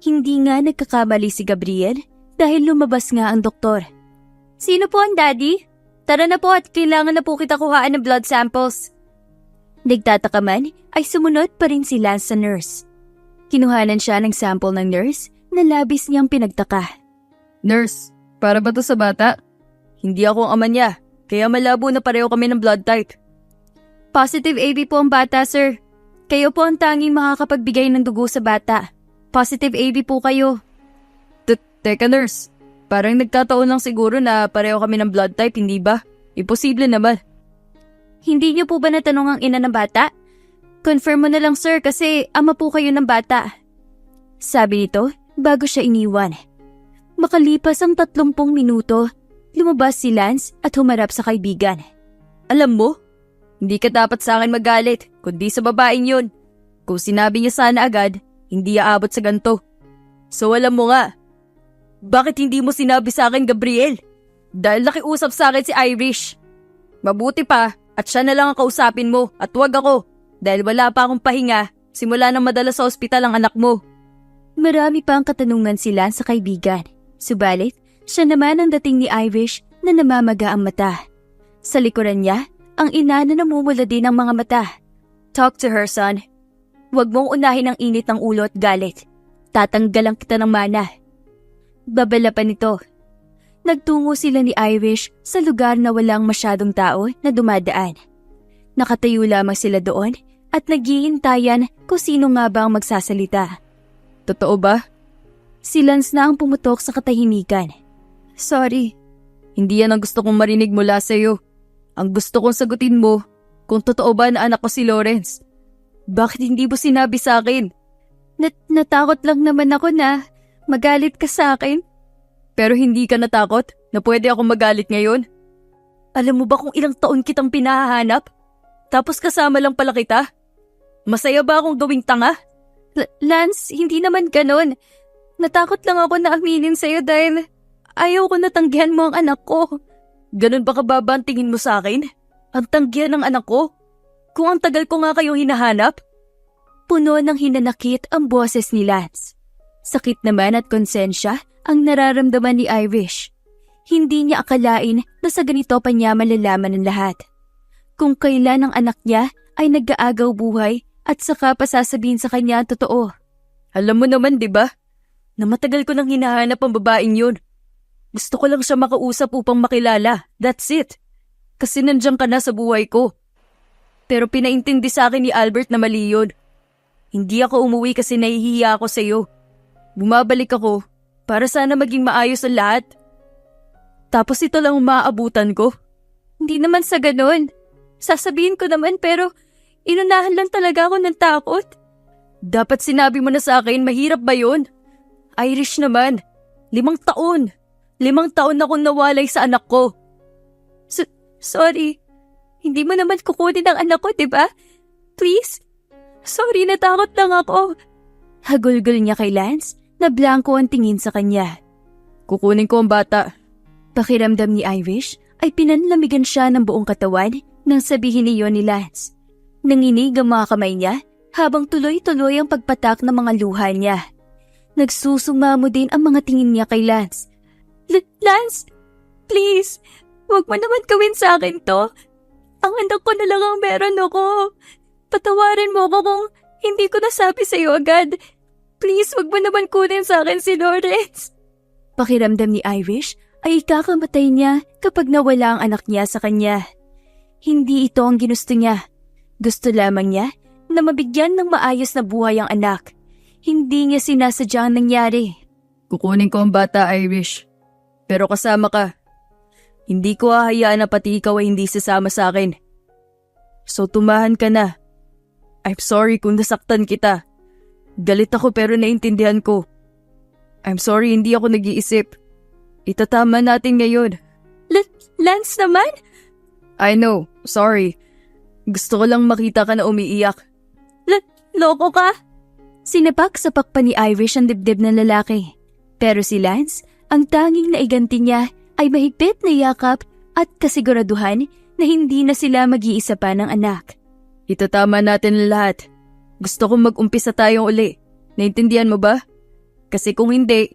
Hindi nga nagkakamali si Gabriel dahil lumabas nga ang doktor. Sino po ang daddy? Tara na po at kailangan na po kita kuhaan ng blood samples. Nagtataka man ay sumunod pa rin si Lance sa nurse. Kinuhanan siya ng sample ng nurse na labis niyang pinagtaka. Nurse, para ba to sa bata? Hindi ako ang ama niya, kaya malabo na pareho kami ng blood type. Positive AB po ang bata, sir. Kayo po ang tanging makakapagbigay ng dugo sa bata. Positive AB po kayo. Teka nurse, parang nagkataon lang siguro na pareho kami ng blood type, hindi ba? Imposible naman. Hindi niyo po ba natanong ang ina ng bata? Confirm mo na lang, sir, kasi ama po kayo ng bata. Sabi nito bago siya iniwan. Makalipas ang 30 minuto, lumabas si Lance at humarap sa kaibigan. Alam mo, hindi ka dapat sa akin magalit, kundi sa babaeng yun. Kung sinabi niya sana agad, hindi aabot sa ganito. So alam mo nga, bakit hindi mo sinabi sa akin, Gabriel? Dahil nakiusap sa akin si Irish. Mabuti pa at siya na lang ang kausapin mo at wag ako. Dahil wala pa akong pahinga, simula nang madala sa ospital ang anak mo. Marami pa ang katanungan sila sa kaibigan. Subalit, siya naman ang dating ni Irish na namamaga ang mata. Sa likuran niya, ang ina na namumula din ang mga mata. Talk to her, son. Huwag mong unahin ang init ng ulo at galit. Tatanggalan kita ng mana. Babala pa nito. Nagtungo sila ni Irish sa lugar na walang masyadong tao na dumadaan. Nakatayo lamang sila doon at naghihintayan kung sino nga ba ang magsasalita. Totoo ba? Si Lance na ang pumutok sa katahimikan. Sorry. Hindi yan ang gusto kong marinig mula sa iyo. Ang gusto kong sagutin mo kung totoo ba na anak ko si Lawrence. Bakit hindi mo sinabi sa akin? Natakot lang naman ako na magalit ka sa akin. Pero hindi ka natakot na pwede akong magalit ngayon? Alam mo ba kung ilang taon kitang pinahahanap? Tapos kasama lang pala kita? Masaya ba akong gawing tanga? Lance, hindi naman ganon. Natakot lang ako na aminin sa'yo dahil ayaw ko natanggihan mo ang anak ko. Ganon ba kababa ang tingin mo sa akin? Ang tanggihan ng anak ko? Kung ang tagal ko nga kayong hinahanap? Puno ng hinanakit ang boses ni Lance. Sakit naman at konsensya ang nararamdaman ni Irish. Hindi niya akalain na sa ganito pa niya malalaman ng lahat. Kung kailan ang anak niya ay nag-aagaw buhay at saka pa sasabihin sa kanya ang totoo. Alam mo naman, di ba? Na matagal ko nang hinahanap ang babaeng yun. Gusto ko lang siya makausap upang makilala. That's it. Kasi nandiyan ka na sa buhay ko. Pero pinaintindi sa akin ni Albert na mali yun. Hindi ako umuwi kasi nahihiya ako sa iyo. Bumabalik ako para sana maging maayos ang lahat. Tapos ito lang umaabutan ko. Hindi naman sa ganun. Sasabihin ko naman pero inunahan lang talaga ako ng takot. Dapat sinabi mo na sa akin, mahirap ba yun? Irish naman. 5 taon. 5 taon na akong nawalay sa anak ko. Sorry. Hindi mo naman kukunin ang anak ko, diba? Please? Sorry, natakot lang ako. Hagulgol niya kay Lance na blanco ang tingin sa kanya. Kukunin ko ang bata. Pakiramdam ni Irish ay pinanlamigan siya ng buong katawan nang sabihin niyo ni Lance. Nanginig ang mga kamay niya habang tuloy-tuloy ang pagpatak ng mga luha niya. Nagsusumamo din ang mga tingin niya kay Lance. Lance, please, huwag mo naman gawin sa akin to. Ang anak ko na lang ang meron ako. Patawarin mo ako kung hindi ko nasabi sa'yo agad. Please, huwag mo naman kunin sa akin si Lawrence. Pakiramdam ni Irish ay ikakamatay niya kapag nawala ang anak niya sa kanya. Hindi ito ang ginusto niya. Gusto lamang niya na mabigyan ng maayos na buhay ang anak. Hindi niya sinasadyang nangyari. Kukunin ko ang bata, Irish. Pero kasama ka. Hindi ko hahayaan na pati ikaw ay hindi sasama sa akin. So tumahan ka na. I'm sorry kung nasaktan kita. Galit ako pero naintindihan ko. I'm sorry hindi ako nag-iisip. Itatama natin ngayon. Lance naman? I know, sorry. Gusto ko lang makita ka na umiiyak. Loko ka? Sinapak-sapak pa ni Irish ang dibdib ng lalaki. Pero si Lance Ang tanging naiganti niya ay mahigpit na yakap at kasiguraduhan na hindi na sila mag-iisa pa ng anak. Itatama natin ang lahat. Gusto kong mag-umpisa tayong uli. Naintindihan mo ba? Kasi kung hindi,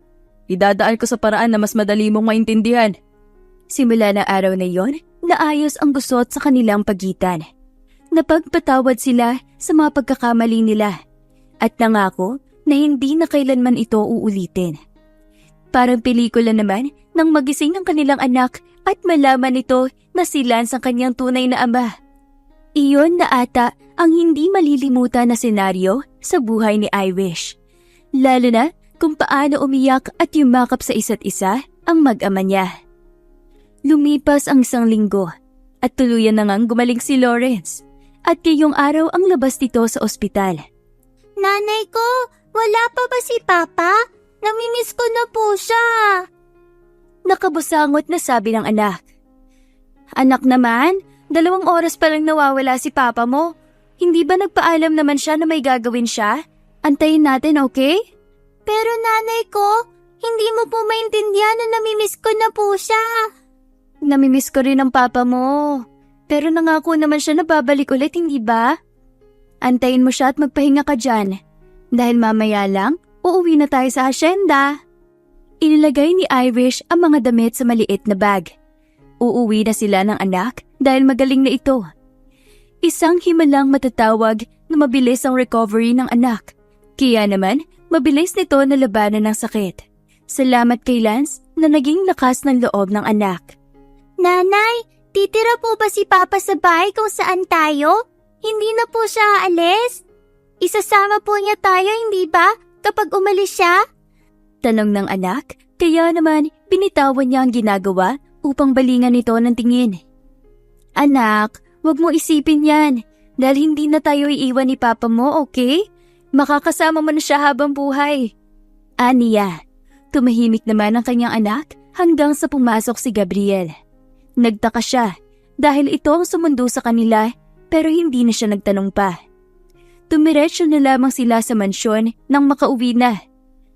idadaan ko sa paraan na mas madali mong maintindihan. Simula na araw na yon, naayos ang gusot sa kanilang pagitan. Napagpatawad sila sa mga pagkakamali nila at nangako na hindi na kailanman ito uulitin. Parang pelikula naman nang magising ang kanilang anak at malaman nito na si Lance ang kanyang tunay na ama. Iyon na ata ang hindi malilimutan na senaryo sa buhay ni Irish. Lalo na kung paano umiyak at yumakap sa isa't isa ang mag-ama niya. Lumipas ang 1 linggo at tuluyan na ngang gumaling si Lawrence at ngayong araw ang labas nito sa ospital. Nanay ko, wala pa ba si Papa? Namimiss ko na po siya. Nakabusangot na sabi ng anak. Anak naman, 2 oras pa lang nawawala si Papa mo. Hindi ba nagpaalam naman siya na may gagawin siya? Antayin natin, okay? Pero nanay ko, hindi mo po maintindihan na namimiss ko na po siya. Namimiss ko rin ang Papa mo. Pero nangako naman siya na babalik ulit, hindi ba? Antayin mo siya at magpahinga ka dyan. Dahil mamaya lang, uuwi na tayo sa hasyenda. Inilagay ni Irish ang mga damit sa maliit na bag. Uuwi na sila ng anak dahil magaling na ito. Isang himalang matatawag na mabilis ang recovery ng anak. Kaya naman, mabilis nito na labanan ng sakit. Salamat kay Lance na naging lakas ng loob ng anak. Nanay, titira po ba si Papa sa bahay kung saan tayo? Hindi na po siya aalis? Isasama po niya tayo, hindi ba? Kapag umalis siya? Tanong ng anak, kaya naman binitawan niya ang ginagawa upang balingan nito ng tingin. Anak, wag mo isipin yan dahil hindi na tayo iiwan ni Papa mo, okay? Makakasama mo na siya habang buhay. Aniya, tumahimik naman ang kanyang anak hanggang sa pumasok si Gabriel. Nagtaka siya dahil ito ang sumundo sa kanila pero hindi na siya nagtanong pa. Tumiretso na lamang sila sa mansyon nang makauwi na.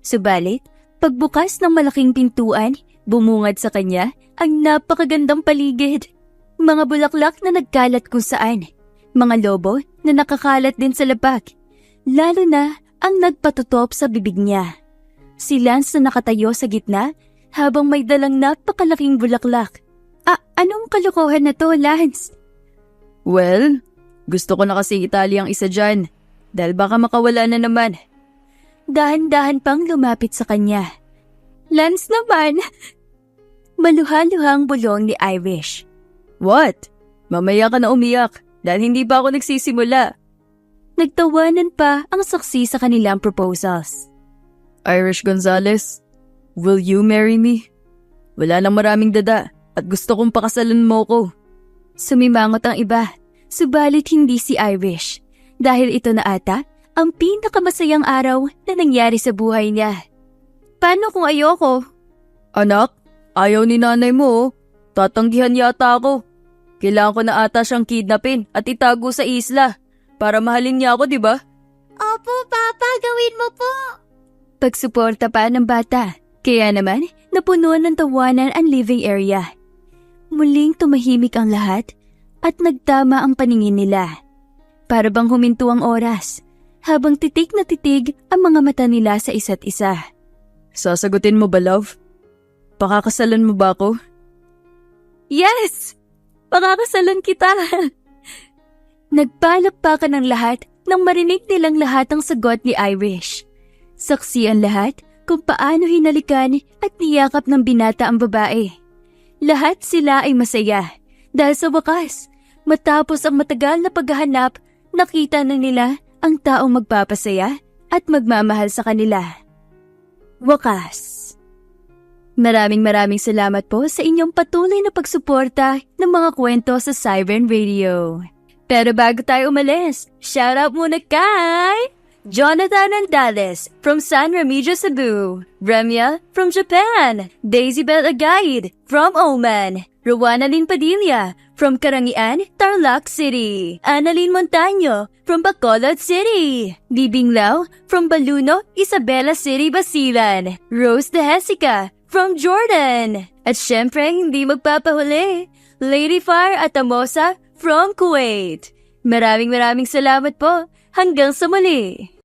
Subalit, pagbukas ng malaking pintuan, bumungad sa kanya ang napakagandang paligid. Mga bulaklak na nagkalat kung saan. Mga lobo na nakakalat din sa labak. Lalo na ang nagpatutop sa bibig niya. Si Lance na nakatayo sa gitna habang may dalang napakalaking bulaklak. Anong kalokohan na to, Lance? Well, gusto ko na kasi itali ang isa dyan. Dahil baka makawala na naman. Dahan-dahan pang lumapit sa kanya. Lance naman! Maluha-luhang bulong ni Irish. What? Mamaya ka na umiyak dahil hindi pa ako nagsisimula. Nagtawanan pa ang saksi sa kanilang proposals. Irish Gonzalez, will you marry me? Wala nang maraming dada at gusto kong pakasalan mo ko. Sumimangot ang iba, subalit hindi si Irish. Dahil ito na ata ang pinakamasayang araw na nangyari sa buhay niya. Paano kung ayoko? Anak, ayaw ni nanay mo. Tatanggihan yata ako. Kailangan ko na ata siyang kidnapin at itago sa isla para mahalin niya ako, di ba? Opo, Papa, gawin mo po. Pagsuporta pa ng bata, kaya naman napuno ng tawanan ang living area. Muling tumahimik ang lahat at nagtama ang paningin nila. Para bang huminto ang oras, habang titig na titig ang mga mata nila sa isa't isa. Sasagutin mo ba, love? Pakakasalan mo ba ako? Yes! Pakakasalan kita! Nagpalakpakan ang lahat nang marinig nilang lahat ang sagot ni Irish. Saksi ang lahat kung paano hinalikan at niyakap ng binata ang babae. Lahat sila ay masaya dahil sa wakas, matapos ang matagal na paghahanap, nakita na nila ang taong magpapasaya at magmamahal sa kanila. Wakas. Maraming salamat po sa inyong patuloy na pagsuporta ng mga kwento sa Siren Radio. Pero bago tayo umalis, shoutout muna kay Jonathan Andales from San Remigio, Cebu, Remya from Japan, Daisy Bell Agaid from Oman, Rowana Lynn Padilla from Karangian, Tarlac City, Annalyn Montaño from Bacolod City, Bibing Lau from Baluno, Isabela City, Basilan, Rose De Jessica from Jordan. At syempre, hindi magpapahuli, Lady Far at Amosa from Kuwait. Maraming salamat po. Hanggang sa muli.